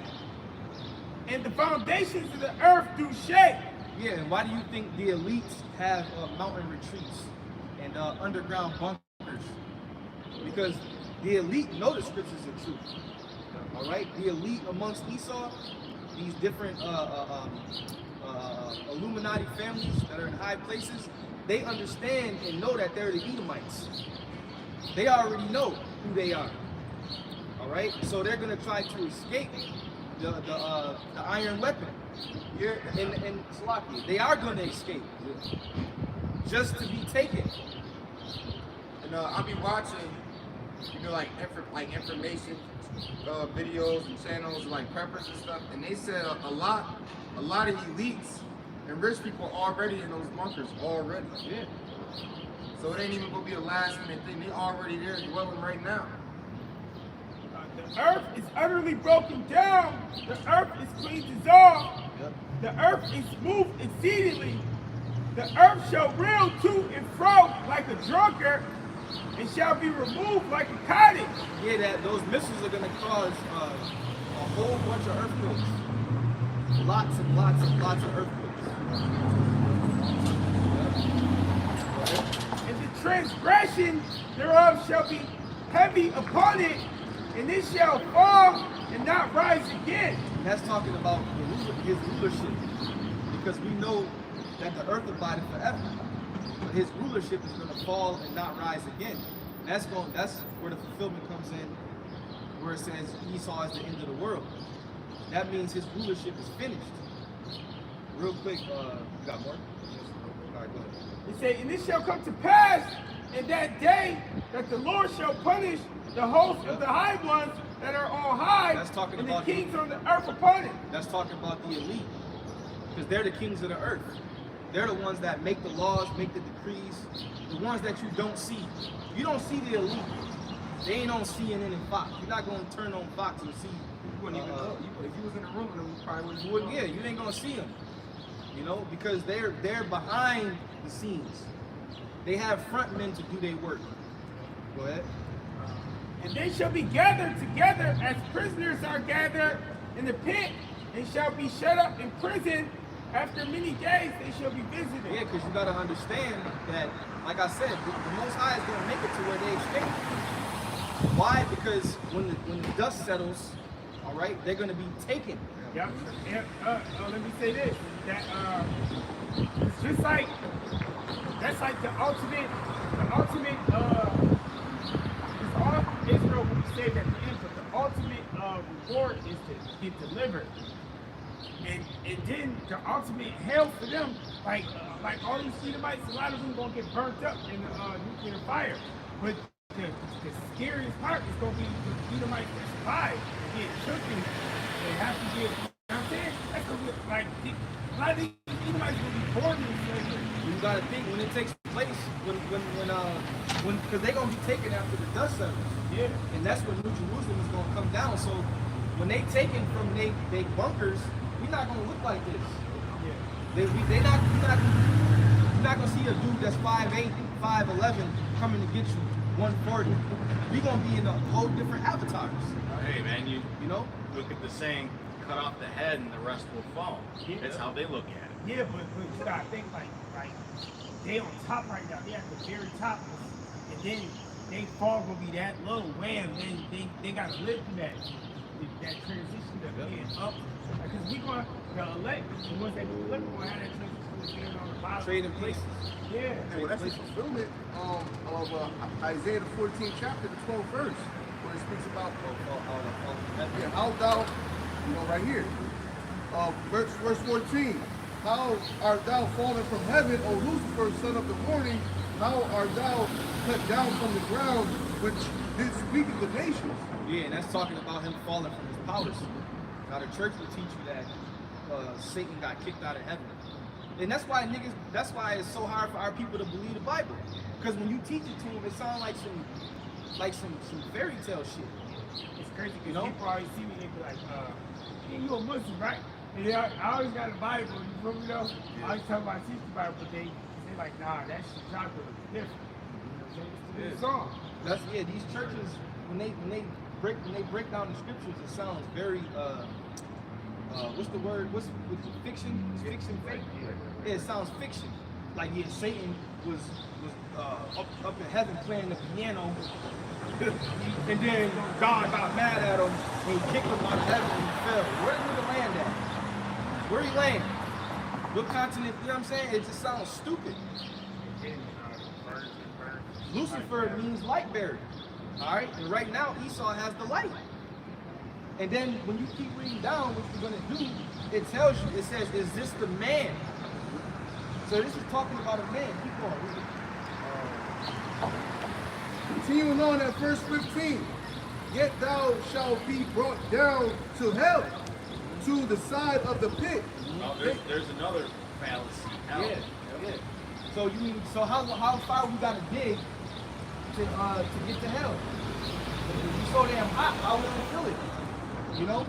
and the foundations of the earth do shake. Yeah, and why do you think the elites have mountain retreats and underground bunkers? Because the elite know the scriptures are true. All right, the elite amongst Esau, these different Illuminati families that are in high places, they understand and know that they're the Edomites. They already know who they are. All right, so they're gonna try to escape the iron weapon. Yeah. And Slovakia, they are gonna escape just to be taken. And I'll be watching, like information videos and channels like preppers and stuff, and they said a lot of elites and rich people already in those bunkers already. Yeah. So it ain't even gonna be a last minute thing. They already there dwelling right now. The earth is utterly broken down. The earth is clean dissolved. Yep. The earth is smooth exceedingly. The earth shall reel to and fro like a drunkard, and shall be removed like a cottage. Yeah, that those missiles are gonna cause a whole bunch of earthquakes. Lots and lots and lots of earthquakes. And the transgression thereof shall be heavy upon it, and it shall fall and not rise again. And that's talking about his rulership, because we know that the earth abideth forever, but his rulership is going to fall and not rise again. And that's where the fulfillment comes in, where it says Esau is the end of the world. That means his rulership is finished. Real quick, you got more? All right, go ahead. It say, and it shall come to pass in that day that the Lord shall punish the host of the high ones that are on high, That's talking and about the kings on the earth upon it. That's talking about the elite, because they're the kings of the earth. They're the ones that make the laws, make the decrees, the ones that you don't see. You don't see the elite. They ain't on CNN and Fox. You're not going to turn on Fox and see. You wouldn't even know. If you was in the room with them, you probably wouldn't. Yeah, you ain't going to see them. You know, because they're behind the scenes. They have front men to do their work. Go ahead. And they shall be gathered together as prisoners are gathered in the pit, and shall be shut up in prison. After many days they shall be visited. Yeah, because you got to understand that, like I said, the Most High is going to make it to where they escape. Why? Because when the dust settles, all right, they're going to be taken. Yep. Let me say this. That it's just like that's like the ultimate. It's all Israel will be saved at the end, but the ultimate reward is to get delivered. And then the ultimate hell for them, like all these Edomites, a lot of them gonna get burnt up in the nuclear fire. But the scariest part is gonna be the Edomites that survive, get taken. They have to get. You know what I'm saying? That's gonna be like a lot of these Edomites will be born in slavery. You got to think when it takes place, when because they're gonna be taken after the dust settles. Yeah. And that's when New Jerusalem is gonna come down. So when they taken from they bunkers, we're not gonna look like this. Yeah. You're not gonna see a dude that's 5'8", 5'11" coming to get you 140. We're gonna be in a whole different avatars. Hey man, you know? look at the saying, cut off the head and the rest will fall. Yeah. That's how they look at it. Yeah, but you gotta think like they on top right now. They at the very top, and then they fall gonna be that low. Wham! Then they gotta live through that transition to being up. Because we going to elect, and once they do elect, we're gonna have that transition to being on the bottom. Trading places. Yeah. Well, that's the fulfillment of Isaiah the 14th chapter, the 12th verse, where it speaks about how thou, right here, verse 14. How art thou fallen from heaven, O Lucifer, son of the morning? How art thou cut down from the ground, which did speak of the nations? Yeah, and that's talking about him falling from his powers. Now the church will teach you that Satan got kicked out of heaven. And that's why it's so hard for our people to believe the Bible. Because when you teach it to them, it sounds like some fairy tale shit. It's crazy because people always see me and they be like, yeah, you a Muslim, right? And I always got a Bible, you feel me though? I always tell my sister Bible, but they like, nah, that shit chocolate is different. It's a song. These churches, when they break down the scriptures, it sounds very what's the word? What's fiction? Is fiction fake? Yeah, it sounds fiction. Like yeah, Satan was up in heaven playing the piano, and then God got mad at him and he kicked him out of heaven and he fell. Where did he land at? Where he land? What continent? You know what I'm saying? It just sounds stupid. Lucifer means light bearer. All right, and right now Esau has the light. And then when you keep reading down, what you're gonna do, it tells you. It says, "Is this the man?" So this is talking about a man. Keep going. Continuing on at verse 15. Yet thou shalt be brought down to hell, to the side of the pit. Oh, there's another fallacy. Hell. Yeah. So how far we gotta dig to get to hell? If it's so damn hot, I wouldn't feel it. You know,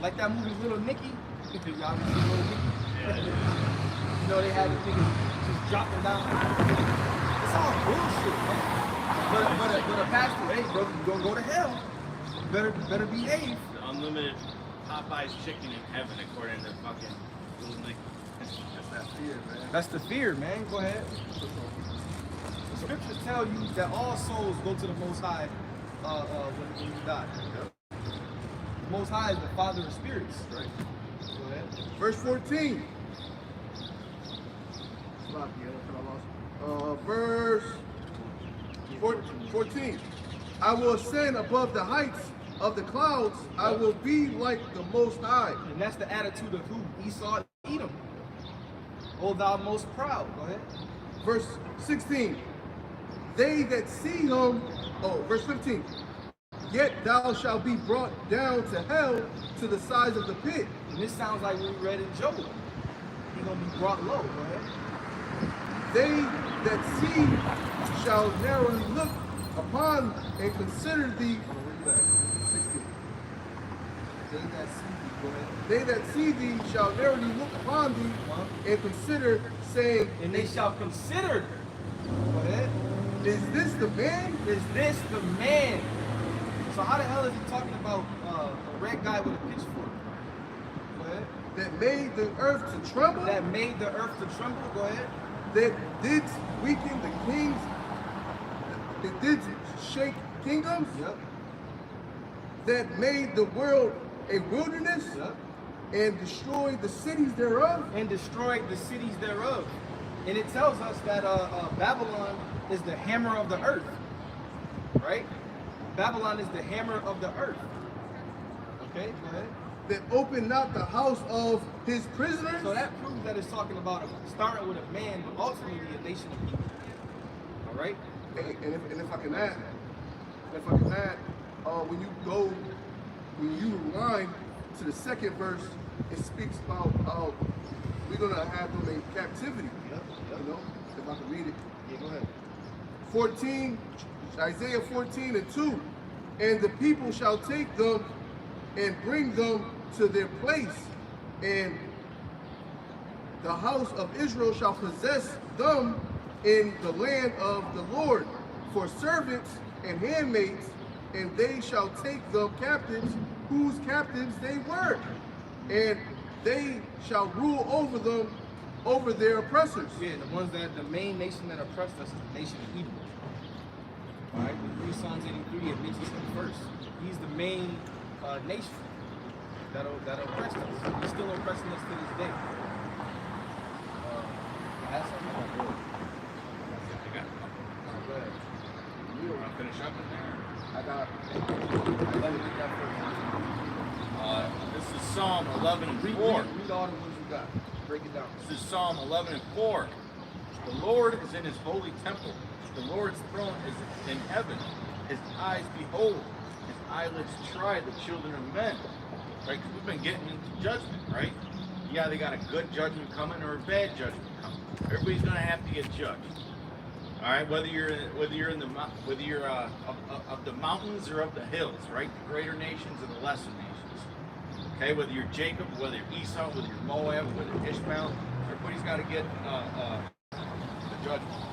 like that movie Little Nicky. Y'all ever seen Little Nicky? You know they had the niggas just dropping down. It's all bullshit, man. But a pastor, hey, bro, you gonna go to hell. Better behave. The unlimited Popeye's chicken in heaven, according to fucking Little Nick. That's that fear, man. That's the fear, man. Go ahead. The scriptures tell you that all souls go to the Most High when you die. The Most High is the Father of spirits. Right. Go ahead. Verse 14. Verse 14. I will ascend above the heights of the clouds. I will be like the Most High. And that's the attitude of who? Esau, Edom. O thou most proud. Go ahead. Verse 16. They that see him, verse 15. Yet thou shalt be brought down to hell, to the sides of the pit. And this sounds like what we read in Job. He's going to be brought low. Go ahead. They that see shall narrowly look upon and consider thee. Where you at? 16. They that see thee shall narrowly look upon thee and consider, saying, And they shall consider. Go ahead. Is this the man? Is this the man? So how the hell is he talking about a red guy with a pitchfork? Go ahead. That made the earth to tremble? That made the earth to tremble? Go ahead. That did weaken the kings? That did shake kingdoms? Yep. That made the world a wilderness? Yep. And destroyed the cities thereof? And destroyed the cities thereof. And it tells us that Babylon is the hammer of the earth. Right? Babylon is the hammer of the earth. Okay, go ahead. That opened not the house of his prisoners? So that proves that it's talking about starting with a man, but ultimately a nation of people. All right? And if I can add, when you rewind to the second verse, it speaks about how we're gonna have them in captivity. Yep. You know, if I can read it. Yeah, go ahead. 14, Isaiah 14 and 2. And the people shall take them and bring them to their place, and the house of Israel shall possess them in the land of the Lord for servants and handmaids, and they shall take them captives, whose captives they were, and they shall rule over them, over their oppressors. Yeah, the main nation that oppressed us is the nation of Edom. All right, we read Psalms 83, it mentions him first. He's the main nation that oppressed us. He's still oppressing us to this day. Have something? I got it. Go ahead. You want to finish up in there? I got Let me read that first. This is Psalm 11 and 4. Read all the ones you got. Break it down. This is Psalm 11 and 4. The Lord is in his holy temple. The Lord's throne is in heaven. His eyes behold. His eyelids try the children of men. Right? Because we've been getting into judgment, right? Yeah, they got a good judgment coming or a bad judgment coming. Everybody's gonna have to get judged. All right, whether you're of the mountains or of the hills, right? The greater nations and the lesser nations. Okay, whether you're Jacob, whether you're Esau, whether you're Moab, whether you're Ishmael, everybody's got to get the judgment.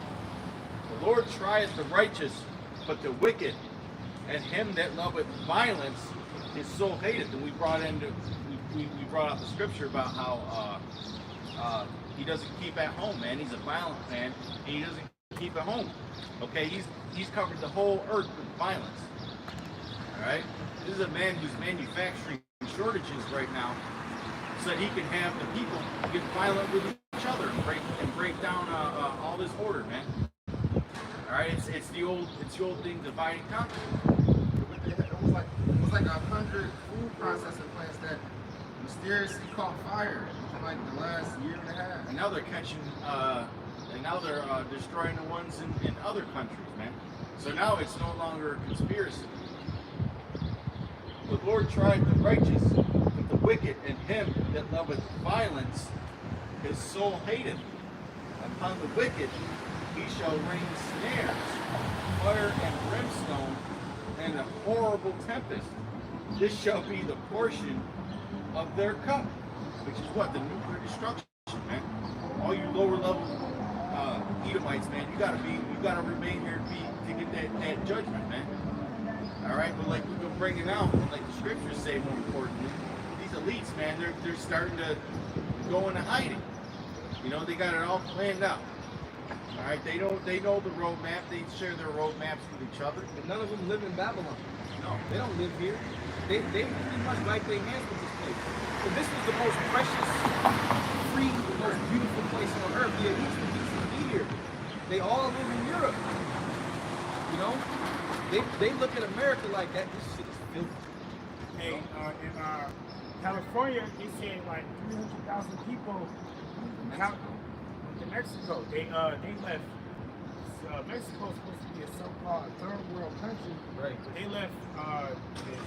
The Lord trieth the righteous, but the wicked, and him that loveth violence, his soul hateth. And we we brought out the scripture about how he doesn't keep at home, man. He's a violent man, and he doesn't keep at home. Okay, he's covered the whole earth with violence. All right, this is a man who's manufacturing shortages right now, so that he can have the people get violent with each other and break down all this order, man. All right, it's the old thing, divide and conquer. It was like 100 food processing plants that mysteriously caught fire in like the last year and a half. And now they're catching, and now they're destroying the ones in other countries, man. So now it's no longer a conspiracy. The Lord tried the righteous, but the wicked and him that loveth violence, his soul hateth. Upon the wicked he shall rain snares, fire and brimstone, and a horrible tempest. This shall be the portion of their cup, which is what? The nuclear destruction, man. All you lower level Edomites, man, you gotta remain here to get that judgment, man. All right, but like we've been bringing out, like the scriptures say, more importantly, these elites, man, they're starting to go into hiding. You know, they got it all planned out. All right, they know the roadmap. They share their roadmaps with each other. But none of them live in Babylon. No, They don't live here. They pretty much wipe their hands with this place. So this was the most precious, free, the most beautiful place on earth. The elites would be here. They all live in Europe. You know? They look at America like that. This shit is filthy. Hey, in California, they said like 300,000 people to Mexico. They left. Mexico's supposed to be a so-called third world country. Right. But they left the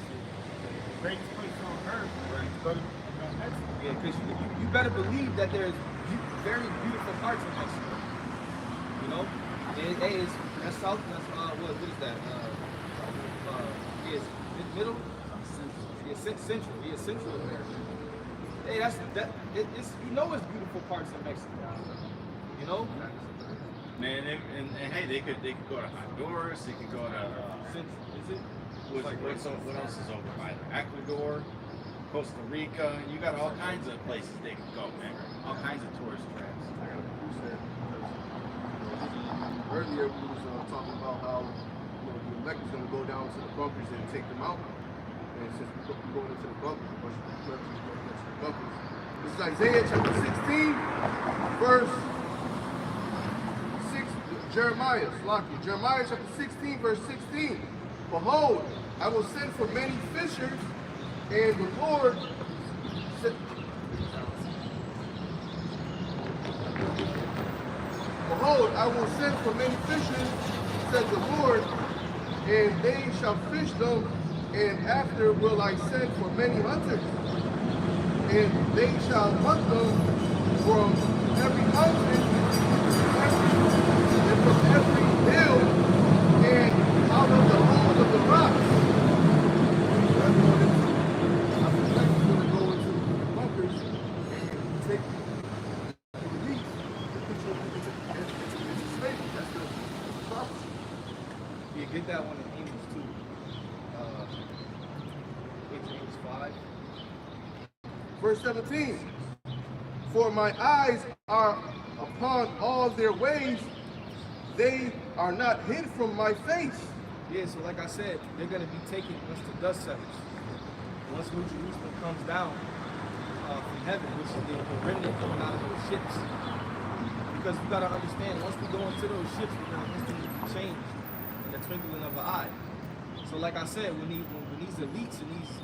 greatest place on earth to go to Mexico. Yeah, because you better believe that there's very beautiful parts of Mexico. You know? That's south, that's, what is that? Is middle? Central. Yeah, Central America. Hey, it's it's beautiful parts of Mexico. You know? man, and hey, they could go to Honduras. They could go to what else is over by there? Ecuador, Costa Rica. You got all kinds of places they could go, man. All kinds of tourist traps. Earlier we was talking about how the elect is going to go down to the bunkers and take them out. And since we're going into the bunkers, this is Isaiah chapter 16, verse 6. Jeremiah chapter 16, verse 16. Behold, I will send for many fishers, and the Lord said, behold, I will send for many fishers, said the Lord, and they shall fish them, and after will I send for many hunters, and they shall hunt them from every mountain, and from every hill, and out of the holes of the rocks. I'm going to go into the bunkers and take the relief and put you into slavery. That's the prophecy. Yeah, get that one in Amos too. Amos 5. Verse 17. For my eyes are upon all their ways, they are not hid from my face. Yeah, so like I said, they're going to be taken once the dust settles. Once New Jerusalem comes down from heaven, which is the remnant coming out of those ships. Because you got to understand, once we go into those ships, we're going to instantly be changed in the twinkling of an eye. So like I said, when these elites and these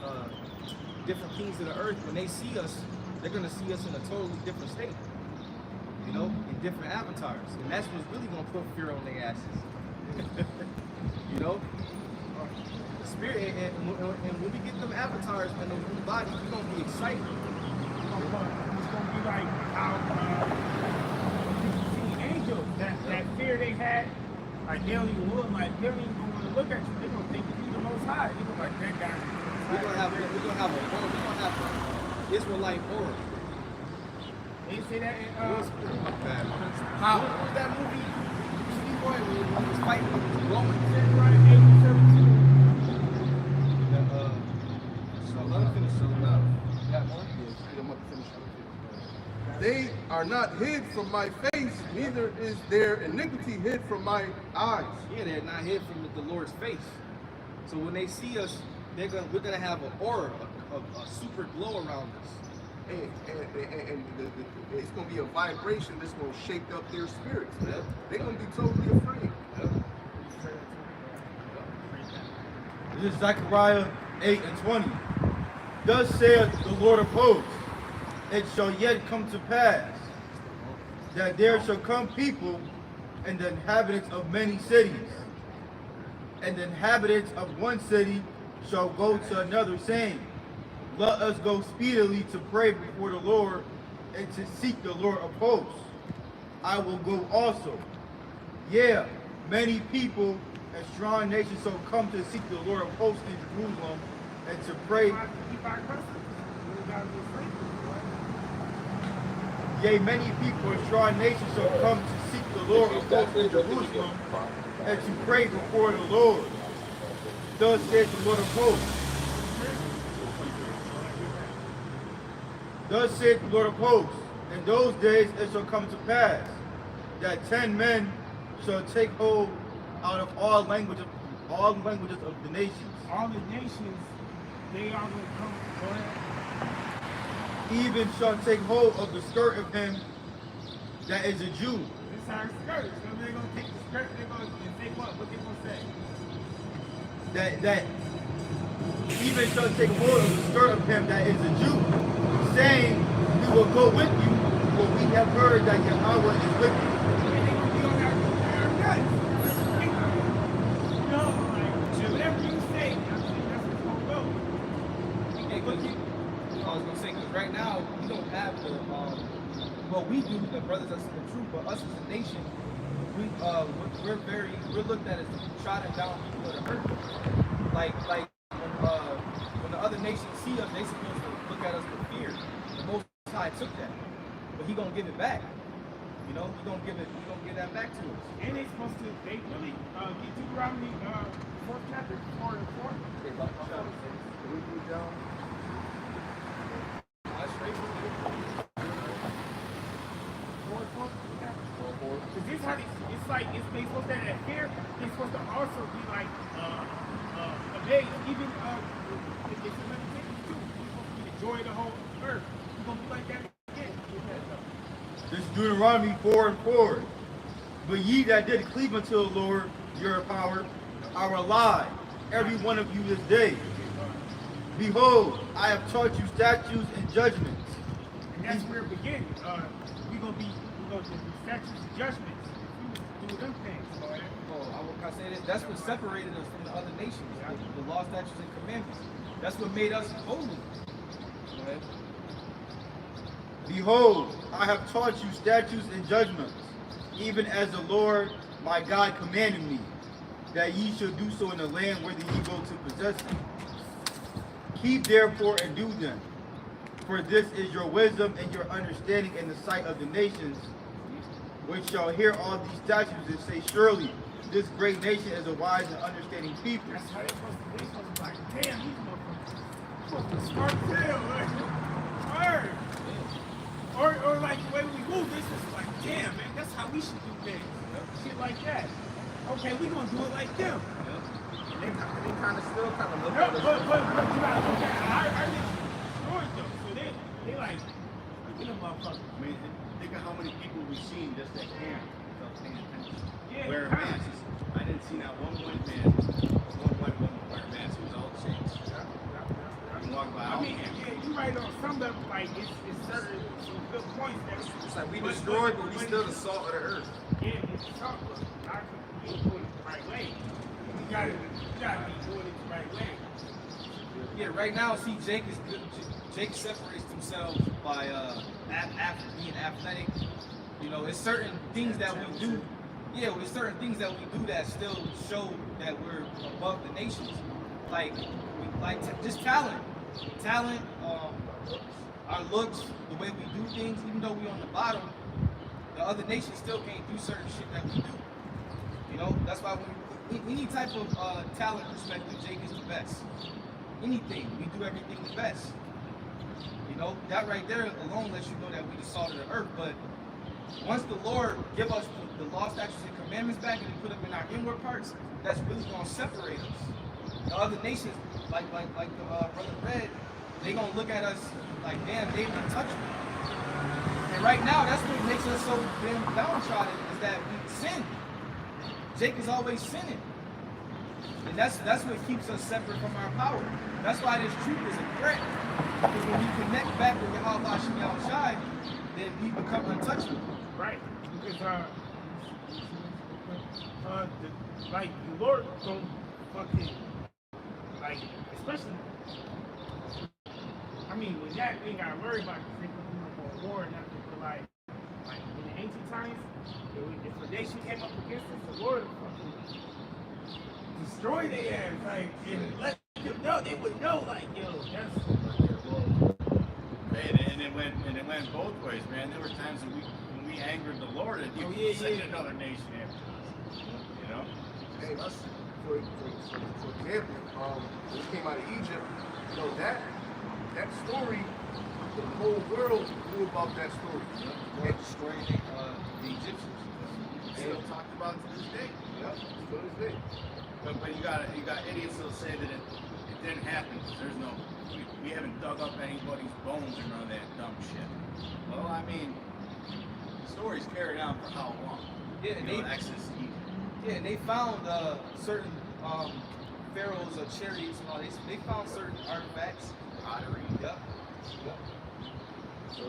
different kings of the earth, when they see us, they're going to see us in a totally different state. You know, in different avatars. And that's what's really going to put fear on their asses. You know? The spirit, and when we get them avatars and those new bodies, we're going to be excited. It's gonna be like how you see angels, that fear they had, like they don't even want to look at you. They're gonna think you're the Most High. They're gonna like that guy. We're gonna have an Israelite aura. They say that in How? What was that movie? Steve Boy when he was fighting with the Romans. February 1872. So let me finish something up. got more? Yeah, I'm about to finish it. They are not hid from my face, neither is their iniquity hid from my eyes. Yeah, they're not hid from the Lord's face. So when they see us, we're gonna have an aura, a super glow around us. And it's going to be a vibration that's going to shake up their spirits. Yep. They're going to be totally afraid. Yep. This is Zechariah 8:20. Thus saith the Lord of hosts, it shall yet come to pass that there shall come people and the inhabitants of many cities, and the inhabitants of one city shall go to another, saying, let us go speedily to pray before the Lord and to seek the Lord of hosts. I will go also. Yeah, many people and strong nations shall come to seek the Lord of hosts in Jerusalem and to pray. Yea, many people and strong nations shall come to seek the Lord of hosts in Jerusalem and to pray before the Lord. Thus saith the Lord of hosts. Thus saith the Lord of hosts, in those days it shall come to pass that 10 men shall take hold out of all languages of the nations. All the nations, they are going to come. Go ahead. Even shall take hold of the skirt of him that is a Jew. This is our skirt. So they're going to take the skirt, they're going to say what? What they going to say? That even shall take hold of the skirt of him that is a Jew, saying, we will go with you, for we have heard that Yahweh is with you. And they're going to be on our nuts. No, like, whatever you say, that's what's going to go. Hey, but I was gonna say, because right now we don't have the well, we do, the brothers that's in the truth, but us as a nation, we're looked at as trodden down people that are hurt. Like when the other nations see us, they supposed to look at us with fear. The Most High took that, but He gonna give it back. You know, He gonna give that back to us. And they supposed to, they really get Deuteronomy 4th chapter, 4 and 4. Can we move down? Because this how it's like they supposed to have fear. They're supposed to also be like amazed. Even if it's another thing too. You're supposed to be the joy of the whole earth. You're gonna be like that again. This is Deuteronomy 4 and 4. But ye that did cleave unto the Lord your power are alive, every one of you this day. Behold, I have taught you statutes and judgments. And that's where it begins. We're gonna do statutes and judgments. We do them things. I say this, that's what separated us from the other nations, the law, statutes, and commandments. That's what made us holy. Go ahead. Behold, I have taught you statutes and judgments, even as the Lord my God commanded me, that ye should do so in the land whither ye go to possess it. Keep therefore and do them, for this is your wisdom and your understanding in the sight of the nations, which shall hear all these statutes and say, surely this great nation is a wise and understanding people. That's how they're supposed to be. They're supposed to be like, damn, these motherfuckers supposed to smart as hell. Word. Or like the way we move, this is like, damn, man, that's how we should do things. Shit like that. Okay, we gonna do it like them. They kind of still kind of look No, at us. but you gotta look at our nation destroyed them. So they like, look at them motherfuckers. I mean, think of how many people we've seen just at camp without paying attention. Yeah, Wearing right. masks. I didn't see not one white man, one white woman wearing masks. It was all changed. You can walk by. I mean, yeah, you right on some level, like it's certain some good points that It's like we destroyed, but we still the salt of the earth. yeah, it's tough, but I can do it the right way. You gotta be doing it the right way. Yeah, right now, see, Jake separates himself by being athletic. You know, it's certain things that we do. Yeah, there's certain things that we do that still show that we're above the nations. Like just talent, our looks, the way we do things. Even though we're on the bottom, the other nations still can't do certain shit that we do. You know, that's why any type of talent perspective, Jake is the best. Anything, we do everything the best. You know, that right there alone lets you know that we the salt of the earth. But once the Lord give us the law, statutes, and commandments back and he put them in our inward parts, that's really gonna separate us. The other nations, like the brother read, they gonna look at us like, damn, they untouchable. And right now, that's what makes us so damn downtrodden, is that we sin. Jake is always sinning. And that's what keeps us separate from our power. That's why this truth is a threat. Because when we connect back with Yahweh Shem Shai, then we become untouchable. Right. Because like the Lord don't fucking like, especially, I mean, when that thing got worried about the war and nothing, but like in the ancient times, if a nation came up against us, the Lord would fucking destroy their ass, like, and let them know, they would know, like, yo, that's And it went both ways, man. There were times when we angered the Lord and he sent another nation after us. You know? Hey, for example, when we came out of Egypt, you know, that story, the whole world knew about that story. And destroying the Egyptians. Still talked about to this day. Yeah, still this day. But you got idiots that'll say that it didn't happen because there's no, we haven't dug up anybody's bones or none of that dumb shit. Well, I mean, the story's carried on for how long? Yeah, and they Exodus to Egypt. Yeah, and they found certain pharaohs' chariots and all. They found certain artifacts. Pottery. Yep. So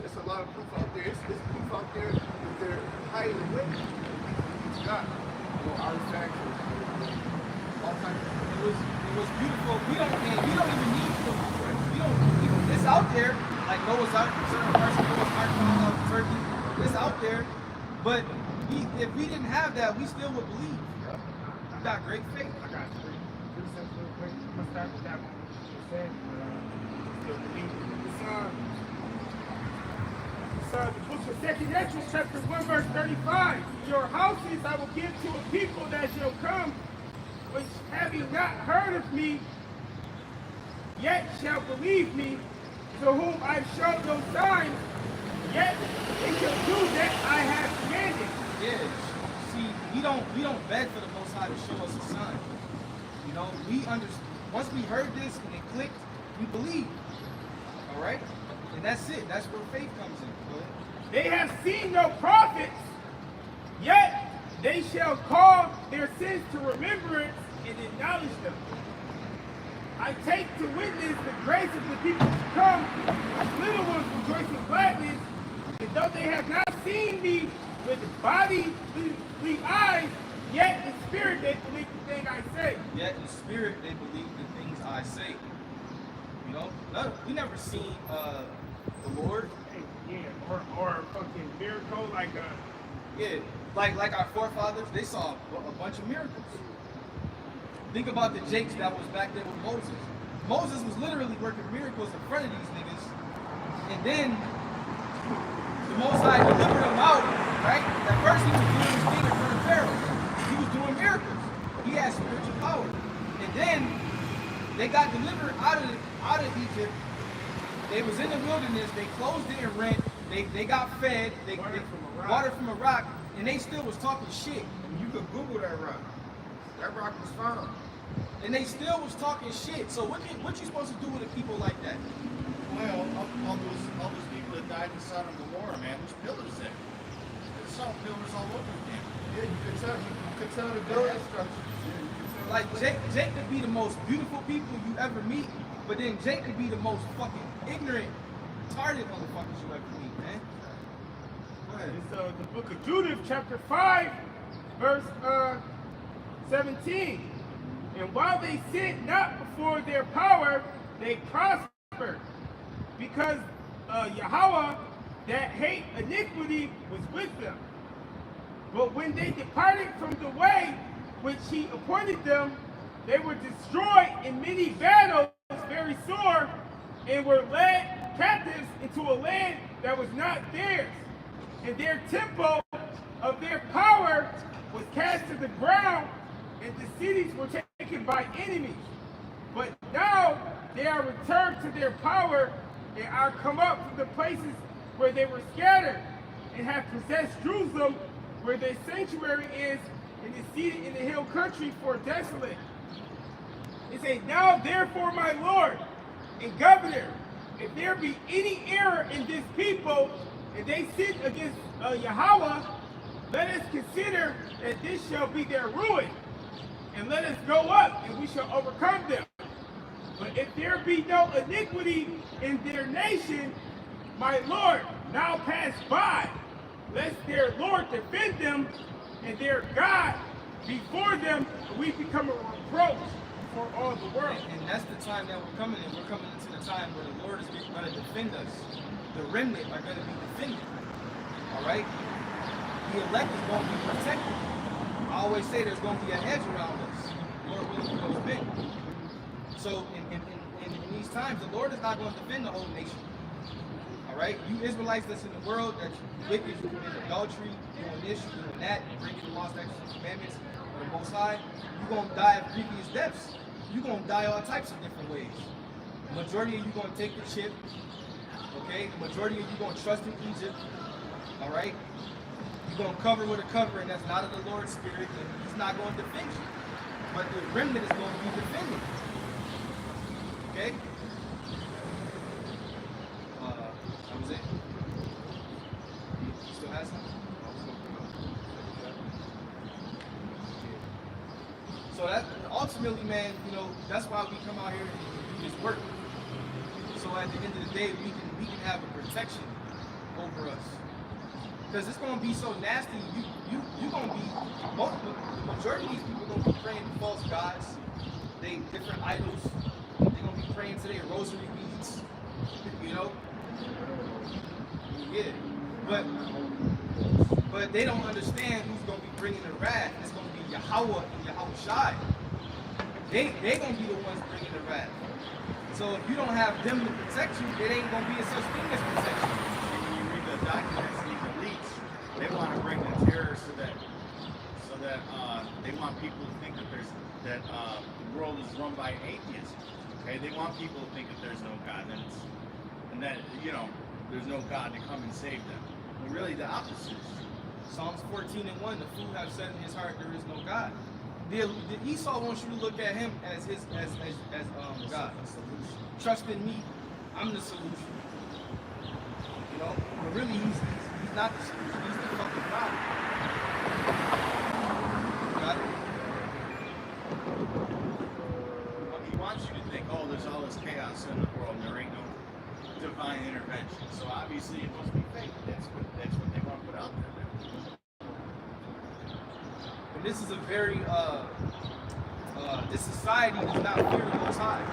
it's a lot of proof out there. It's proof out there that they're hiding away. It's got, you know, artifacts and all kinds of. It was beautiful. We don't even need proof. It's out there. Like Noah's Ark, certain parts of Noah's Ark found out in Turkey. It's out there. But if we didn't have that, we still would believe. We got great faith. I got three cents real quick. I'm gonna start with that one. You said, still believe. It's the book of 2nd Ezra, chapter 1, verse 35. Your houses I will give to a people that shall come, which having not heard of me, yet shall believe me, to whom I showed no signs, yet they shall do that I have commanded. Yeah. See, we don't beg for the Most High to show us a sign. You know, we understand. Once we heard this and it clicked, we believe. All right, and that's it. That's where faith comes in. Go ahead. They have seen no prophets, yet they shall call their sins to remembrance and acknowledge them. I take to witness the grace of the people to come, little ones rejoice in gladness, and though they have not seen me with bodily eyes, yet in spirit they believe the thing I say. Yet in spirit they believe the things I say. You know, we never seen the Lord. Yeah, or a fucking miracle like Yeah, like our forefathers, they saw a bunch of miracles. Think about the Jakes that was back there with Moses. Moses was literally working miracles in front of these niggas, and then the Most High delivered them out. Right? At first he was doing his thing in front of Pharaoh. He was doing miracles. He had spiritual power, and then they got delivered out of Egypt. They was in the wilderness. They closed their rent. They got fed. They water from a rock, and they still was talking shit. You could Google that rock. That rock was found. And they still was talking shit. So what you supposed to do with a people like that? Well, all those people that died in Sodom and Gomorrah, man, there's pillars there. There's salt pillars all over the damn. Yeah, you could tell the building structure. Like Jake could be the most beautiful people you ever meet, but then Jake could be the most fucking ignorant, retarded motherfuckers you ever meet, man. Go ahead. It's the book of Judith, chapter 5, verse 17. And while they sit not before their power, they prospered, because Yahweh that hate iniquity was with them. But when they departed from the way which he appointed them, they were destroyed in many battles, very sore, and were led captives into a land that was not theirs. And their temple of their power was cast to the ground, and the cities were taken by enemies. But now they are returned to their power, and are come up from the places where they were scattered, and have possessed Jerusalem, where their sanctuary is, and is seated in the hill country for desolate. It says, now therefore, my Lord and Governor, if there be any error in this people, and they sin against Yahweh, let us consider that this shall be their ruin, and let us go up, and we shall overcome them. But if there be no iniquity in their nation, my Lord, now pass by, lest their Lord defend them, and their God before them, and we become a reproach for all the world. And that's the time that we're coming in. We're coming into the time where the Lord is going to defend us. The remnant are going to be defended. All right? The elect is going to be protected. I always say there's going to be a hedge around us. Lord willing, for those men. So in these times, the Lord is not going to defend the whole nation. All right? You Israelites that's in the world, that's wicked, you commit adultery, doing this, you doing that, you breaking the laws, statutes, and commandments of the Most High, you're going to die of previous deaths. You're going to die all types of different ways. The majority of you going to take the chip. Okay? The majority of you going to trust in Egypt. All right? You're going to cover with a covering that's not of the Lord's Spirit, and He's not going to defend you. But the remnant is going to be defended. Okay? That was it. You still have something? So that ultimately, man, you know, that's why we come out here and do this work. So at the end of the day, we can have a protection over us. Because it's gonna be so nasty. You gonna be the majority of these people gonna be praying to false gods, they different idols. They're gonna be praying to their rosary beads. You know. Yeah. But they don't understand who's gonna be bringing the wrath. It's gonna be Yahweh and Yahushai. They gonna be the ones bringing the wrath. So if you don't have them to protect you, it ain't gonna be a such thing as protection. When you read the documents, these elites, they want to bring the terror so that they want people to think that the world is run by atheists. Okay, they want people to think that there's no God, and that you know there's no God to come and save them. But really, the opposite. Psalms 14:1, the fool have said in his heart there is no God. The Esau wants you to look at him as God. Trust in me, I'm the solution. You know, but really he's not the solution. He's the fucking problem. Got it? Well, he wants you to think, oh, there's all this chaos in the world, and there ain't no divine intervention. So obviously it must be fake. That's what they want to put out there. And this is a very this society does not fear the Most High.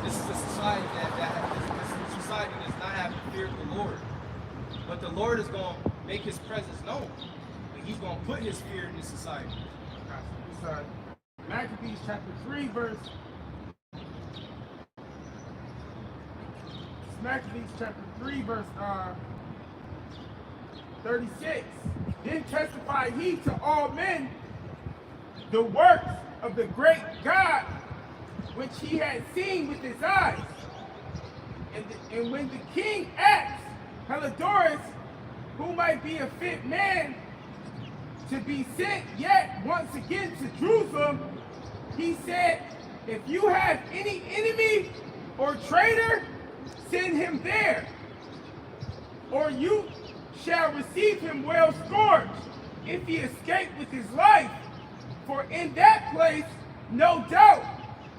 This is a society this society does not have the fear of the Lord. But the Lord is going to make His presence known. And He's going to put His fear in this society. It's Maccabees chapter 3 verse. It's Maccabees chapter 3 verse 36. Then testified he to all men the works of the great God which he had seen with his eyes. And when the king asked Heliodorus, who might be a fit man to be sent yet once again to Jerusalem, he said, if you have any enemy or traitor, send him there, or you shall receive him well scourged, if he escape with his life. For in that place, no doubt,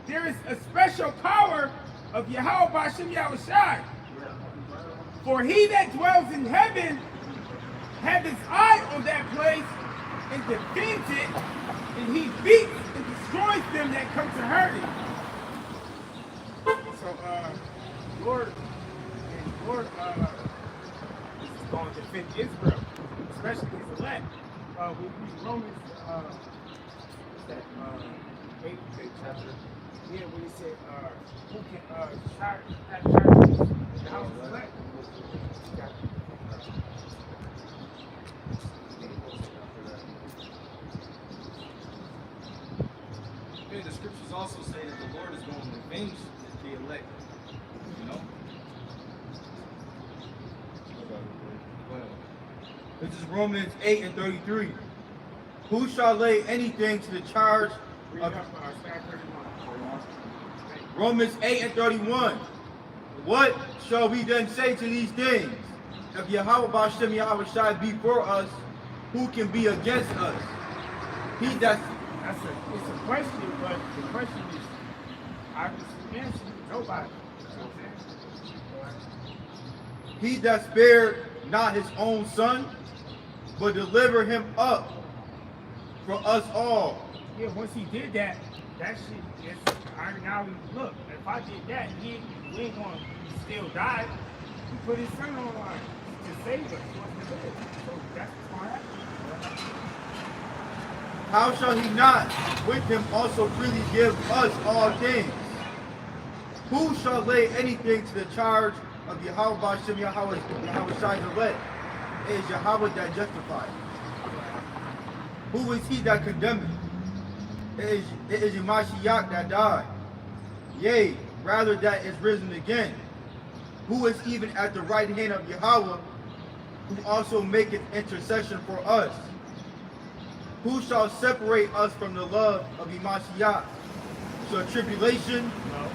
there is a special power of Yahweh B'Shem Yahushai. For he that dwells in heaven have his eye on that place and defends it, and he beats and destroys them that come to hurt it. So, Lord is going to defend Israel, especially his elect. We read Romans, what's that? 8th chapter. Yeah, when he said, who can have charity in the house of elect? The scriptures also say that the Lord is going to avenge the elect. You know? This is Romans 8 and 33. Who shall lay anything to the charge Read of up, start 31. Romans 8 and 31? What shall we then say to these things? If Yahweh Bashem Yahweh Shai be for us, who can be against us? He that's It's a question, but the question is, obviously answered. Nobody. You know what I'm saying? he that spared not his own son, but delivered him up for us all. Yeah, once he did that, that shit is, now look, if I did that, we ain't gonna still die. He put his son on line to save us once we live. So that's what's gonna happen. How shall he not with him also freely give us all things? Who shall lay anything to the charge of Yahweh Bashem Yahweh Shai's elect? It is Yahweh that justifies. Who is he that condemneth? It is Mashiach that died. Yea, rather that is risen again. Who is even at the right hand of Yahweh, who also maketh intercession for us. Who shall separate us from the love of Mashiach? Shall tribulation, No.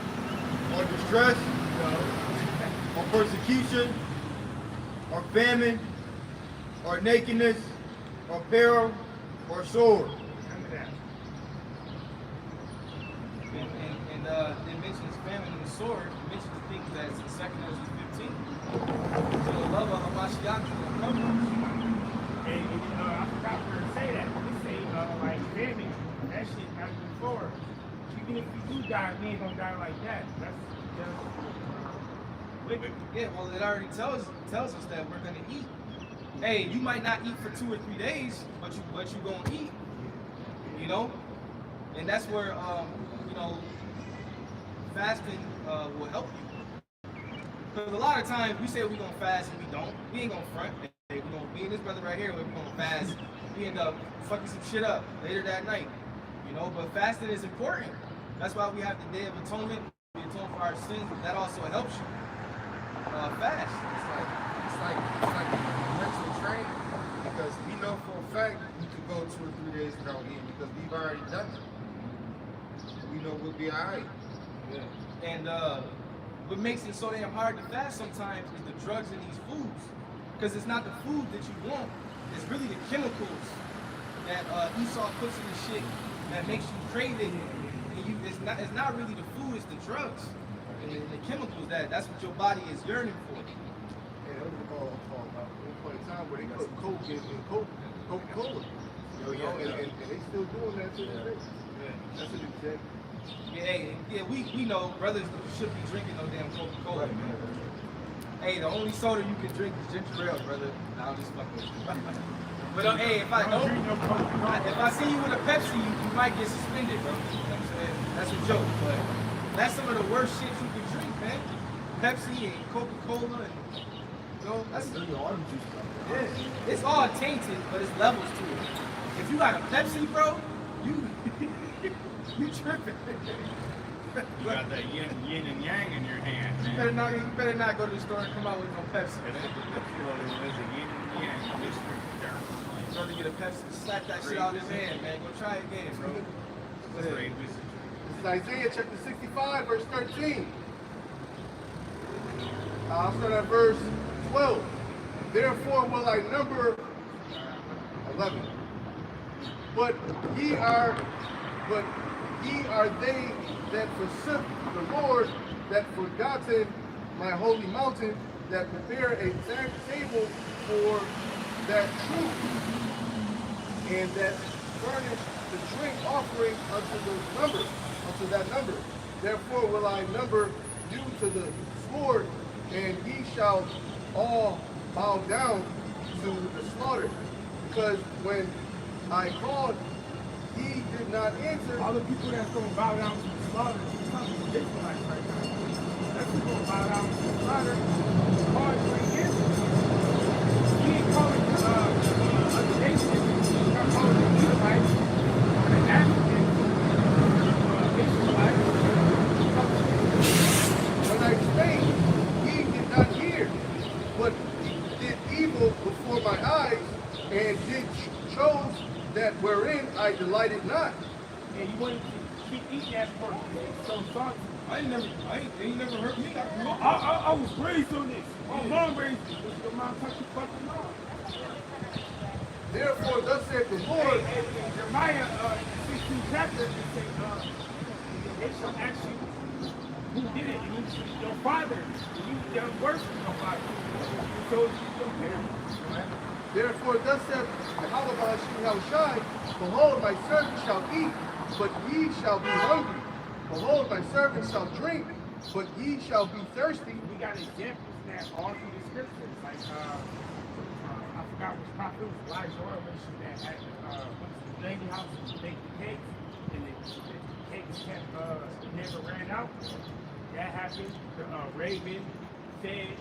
or distress, No. or persecution, or famine, or nakedness, or peril, or sword? None of that. And it mentions famine and the sword. It mentions the things that's in 2 Ezra 15. So the love of Hamashiach will cover us. And I forgot to say that. We say, like, famine, that shit not even forward. Even if you do die, we ain't gonna die like that. That's just wicked. Yeah, well, it already tells us that we're gonna eat. Hey, you might not eat for 2 or 3 days, but you gonna eat. You know, and that's where you know, fasting will help you. Because a lot of times we say we're gonna fast and we don't. We ain't gonna front. Hey, we're gonna be in this brother right here. We're gonna fast. We end up fucking some shit up later that night. You know, but fasting is important. That's why we have the Day of Atonement. We atone for our sins. That also helps you fast. It's like mental training, because we know for a fact we could go 2 or 3 days without eating because we've already done it. We know we'll be alright. Yeah. And what makes it so damn hard to fast sometimes is the drugs in these foods. Because it's not the food that you want, it's really the chemicals that Esau puts in the shit that makes you crave it. And it's not really the food, it's the drugs. And the chemicals that's what your body is yearning for. And it was one point in time where they put Coke in Coca-Cola. You know, and they still doing that to this day. That's an example. Yeah, we know brothers shouldn't be drinking no damn Coca-Cola, man. Hey, the only soda you can drink is ginger ale, brother. Nah, I'm just fucking with you. But hey, if I see you with a Pepsi, you might get suspended, bro. You know what I'm saying? That's a joke, but that's some of the worst shit you can drink, man. Pepsi and Coca-Cola, and you know, that's yeah. It's all tainted, but it's levels to it. If you got a Pepsi, bro, you tripping. You got that yin and yang in your hand, man. You better not go to the store and come out with no Pepsi. There's a yin and yang mystery there. Brother, get a Pepsi, slap that shit out of his hand, man. Go try it again, bro. That's great. This is Isaiah chapter 65, verse 13. I'll start at verse 12. Therefore will I number 11. But ye are they that forsook the Lord, that forgotten my holy mountain, that prepare a table for that truth, and that furnish the drink offering unto that number. Therefore will I number you to the sword, and ye shall all bow down to the slaughter. Because when I called, he did not answer. All the people that's going to bow down to the slaughter, she's talking to Israelites right now. That's who's going to bow down to the slaughter. God is going to answer. He ain't calling other nations. He's not calling the Israelites or the Africans, Israelites. When I spake, he did not hear, but did evil before my eyes, I delighted not. And you wanted to keep eating that pork. It's so salty. They ain't never hurt me. I grew up. I was raised on this. My mom raised me. Your mom touched your fucking mom. Therefore, thus saith the Lord, Hey, Jeremiah 16 chapter, it says, they shall ask you who did it. And you say, your father. And you done worse than your father. So it's your parents. therefore, thus saith Yahweh Shai, behold, my servant shall eat, but ye shall be hungry. Behold, my servant shall drink, but ye shall be thirsty. We got examples that all through the scriptures. Like, I forgot which prophet it was, Elijah Oil mentioned that at went to the lady house to make the cakes, and the cakes kept, never ran out. That happened. The raven said,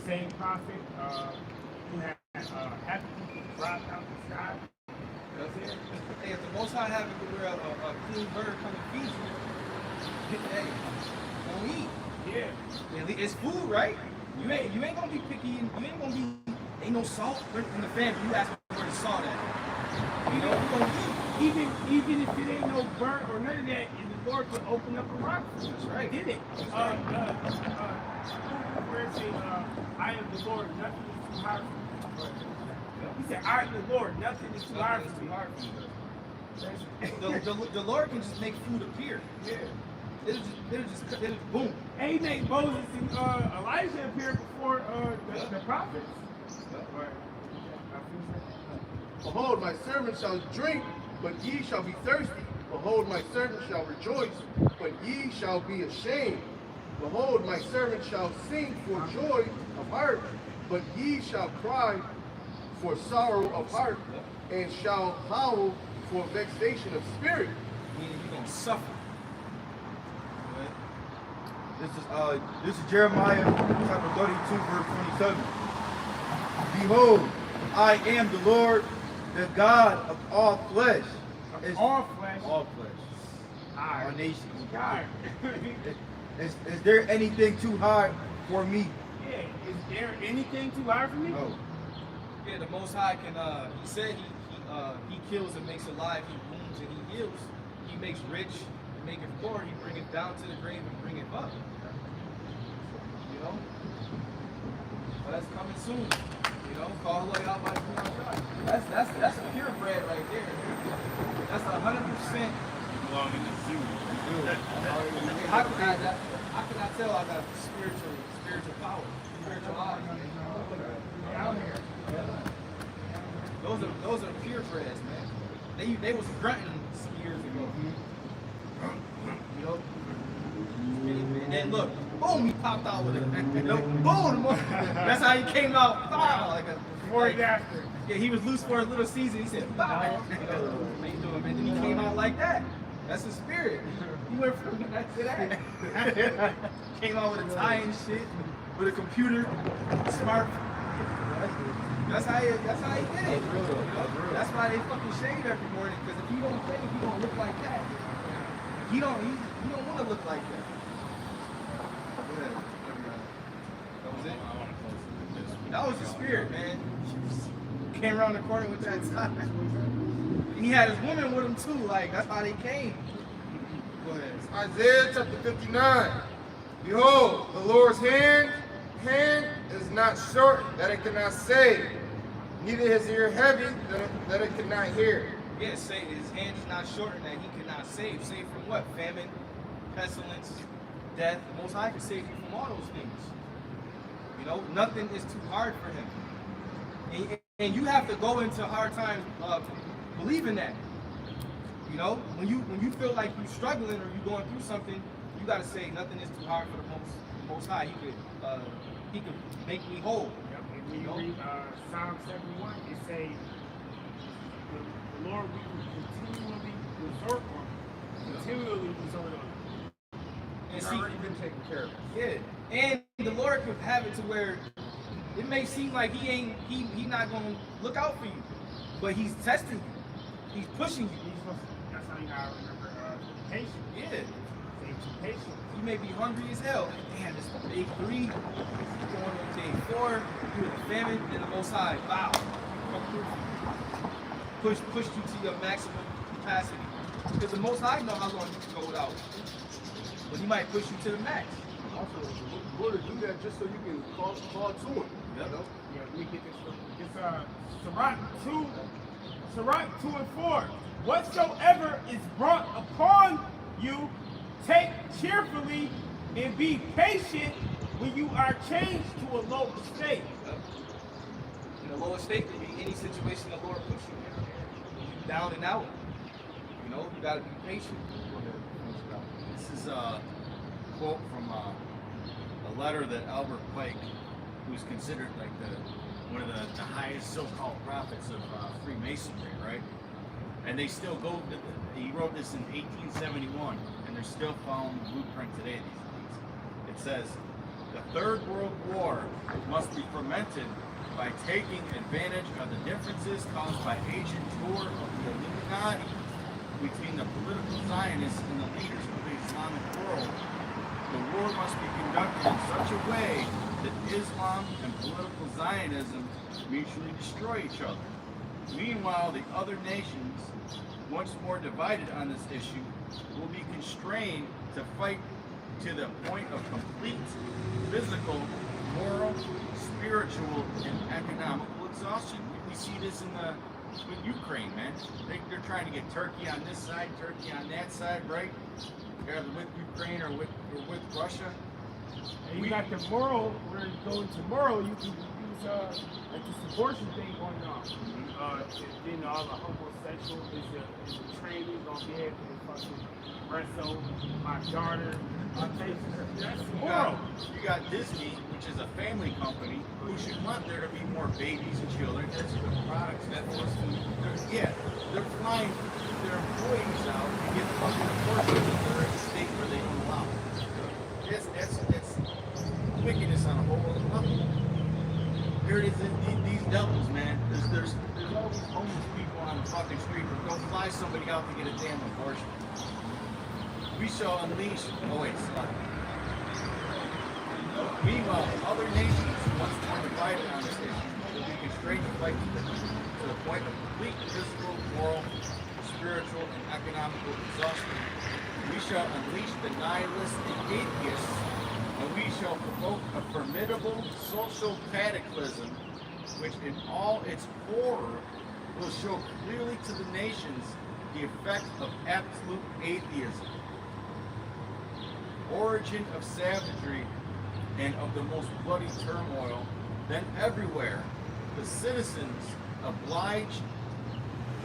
same prophet who had happy dropped out the sky. That's it. Hey, if the Most High have it where a clean bird come and feed you, hey, don't eat. Yeah. It's food, right? You ain't gonna be picky, and you ain't gonna be. Ain't no salt in the family. You ask me where the salt at. You know, you gonna eat. Even if it ain't no burnt or none of that, and the Lord could open up a rock. That's right. He did it. Where it say, I am the Lord, nothing is too hard for me. He said, I am the Lord, nothing is too hard for me. The Lord can just make food appear. Yeah. It'll just boom. And he made Moses and Elijah appear before the prophets. Behold, my servant shall drink, but ye shall be thirsty. Behold, my servant shall rejoice, but ye shall be ashamed. Behold, my servant shall sing for joy of heart, but ye shall cry for sorrow of heart, and shall howl for vexation of spirit. Meaning you're gonna suffer. This is Jeremiah chapter 32, verse 27. Behold, I am the Lord, the God of all flesh. All flesh. All flesh. All Our nation. God. Is there anything too hard for me? Yeah. Is there anything too hard for me? No. Yeah, the Most High can. He said he kills and makes alive. He wounds and he heals. He makes rich and maketh poor. He bringeth down to the grave and bringeth up. You know. But that's coming soon. You know, call the way out by the God. That's purebred right there. That's 100%. Belong in the zoo. How can I tell I got spiritual power, spiritual eyes? Down here. Those are purebreds, man. They was grunting some years ago. You know. And then look, boom, he popped out with it. Boom, that's how he came out. Like Before and after. Yeah, he was loose for a little season. He said, "Bow." How you doing, man? Then he came out like that. That's his spirit. He went from that to that. Came out with a tie and shit, with a computer, smart. That's how he did it. That's why they fucking shave every morning. Because if you don't shave, you don't look like that. He don't want to look like that. Go ahead. That was it. That was the spirit, man. Came around the corner with that tie. And he had his woman with him too. Like that's how they came. Go ahead. Isaiah chapter 59. Behold, the Lord's hand is not short that it cannot save, neither his ear heavy that it cannot hear. Yes, say his hand is not shortened that he cannot save. Save from what? Famine, pestilence, death. The Most High can save you from all those things. You know, nothing is too hard for him. And you have to go into hard times believing that. You know, when you feel like you're struggling or you're going through something, you got to say nothing is too hard for the Most High. He could make me whole. When you read Psalm 71, it say, the Lord we will continually resort on. Continually resort on. And He's see, already been taken care of. yeah, and the Lord could have it to where it may seem like he not gonna look out for you, but he's testing you. He's pushing you. That's how you gotta remember patience. Yeah, Say patience. you may be hungry as hell. Damn, it's day 3, going on day 4. You in the famine, and the Most High, wow, come through for you. pushed you to your maximum capacity. Because the Most High know how long you can go without. But He might push you to the max. Also, the Lord will do that just so you can call to Him. Yep. You know? Yeah, let me get this from Sirach 2 and 4. Whatsoever is brought upon you, take cheerfully and be patient when you are changed to a low state. Yep. In the lowest state could be any situation the Lord puts you in. Down and out. You know, you gotta be patient. This is a quote from a letter that Albert Pike, who's considered like one of the highest so-called prophets of Freemasonry, right? And they still go. He wrote this in 1871, and they're still following the blueprint today. These days, it says the Third World War must be fermented by taking advantage of the differences caused by agent tour of the Illuminati between the political Zionists and the leaders of the Islamic world. The war must be conducted in such a way that Islam and political Zionism mutually destroy each other. Meanwhile, the other nations, once more divided on this issue, will be constrained to fight to the point of complete physical, moral, spiritual, and economical exhaustion. We see this with Ukraine, man. They're trying to get Turkey on this side, Turkey on that side, right? Either with Ukraine or with Russia. And you got the moral, where you go into moral, you can use like this abortion thing going on. Then all the homosexual is a training gonna be able to fucking wrestle my daughter. That's moral. You got Disney, which is a family company, who should want there to be more babies and children. That's good products. They're flying their employees out to get fucking abortions if they're in a state where they don't allow it. That's wickedness on a whole other level. Here it is, these devils, man. There's all these homeless people on the fucking street, but go fly somebody out to get a damn abortion. We shall unleash. Oh wait, stop. Meanwhile, other nations, once more divided on this issue, will be constrained to fight to the point of complete physical, moral, spiritual, and economical exhaustion. We shall unleash the nihilists and atheists, and we shall provoke a formidable social cataclysm, which in all its horror will show clearly to the nations the effect of absolute atheism, origin of savagery, and of the most bloody turmoil. Then everywhere, the citizens obliged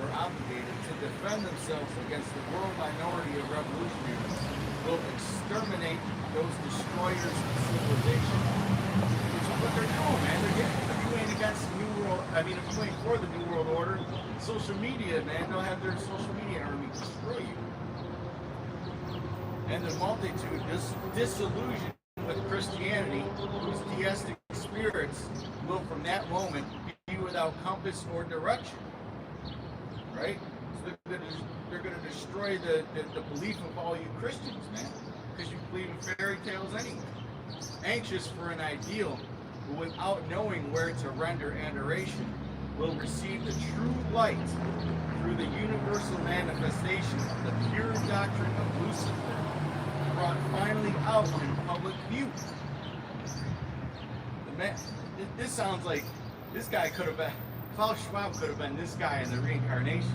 or obligated to defend themselves against the world minority of revolutionaries will exterminate those destroyers of civilization. Which is what they're doing, man. If you ain't against the New World, if you ain't for the New World Order, social media, man, they'll have their social media army destroy you. And the multitude disillusioned with Christianity, whose deistic spirits will from that moment be without compass or direction. Right? So they're going to destroy the belief of all you Christians, man, because you believe in fairy tales anyway. Anxious for an ideal, but without knowing where to render adoration, will receive the true light through the universal manifestation of the pure doctrine of Lucifer, brought finally out in public view. This sounds like this guy could have been, Klaus Schwab could have been this guy in the reincarnation.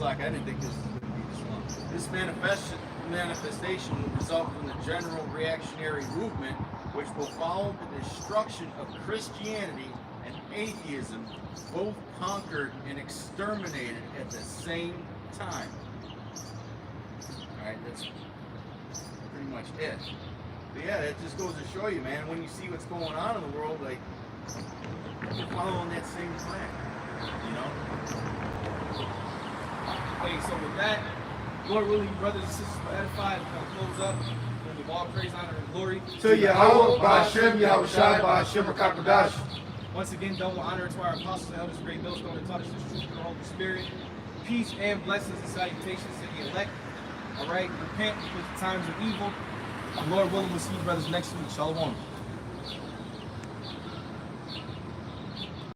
I didn't think this was going to be this long. This manifestation will result from the general reactionary movement, which will follow the destruction of Christianity and atheism, both conquered and exterminated at the same time. Alright, that's pretty much it. But yeah, that just goes to show you, man, when you see what's going on in the world, like, you're following that same plan, you know? Hey, so with that, Lord willing, brothers and sisters, for edified, we're going to close up. We're going to give all praise, honor, and glory To Yahweh, Ba'Shem, Yahushai, Ba'Shem, Kakadash. Once again, double honor to our apostles and elders, great millstone that taught us the truth of the Holy Spirit. Peace and blessings and salutations to the elect. All right, repent because the times are evil. And Lord willing, we'll see you brothers next week. Shalom.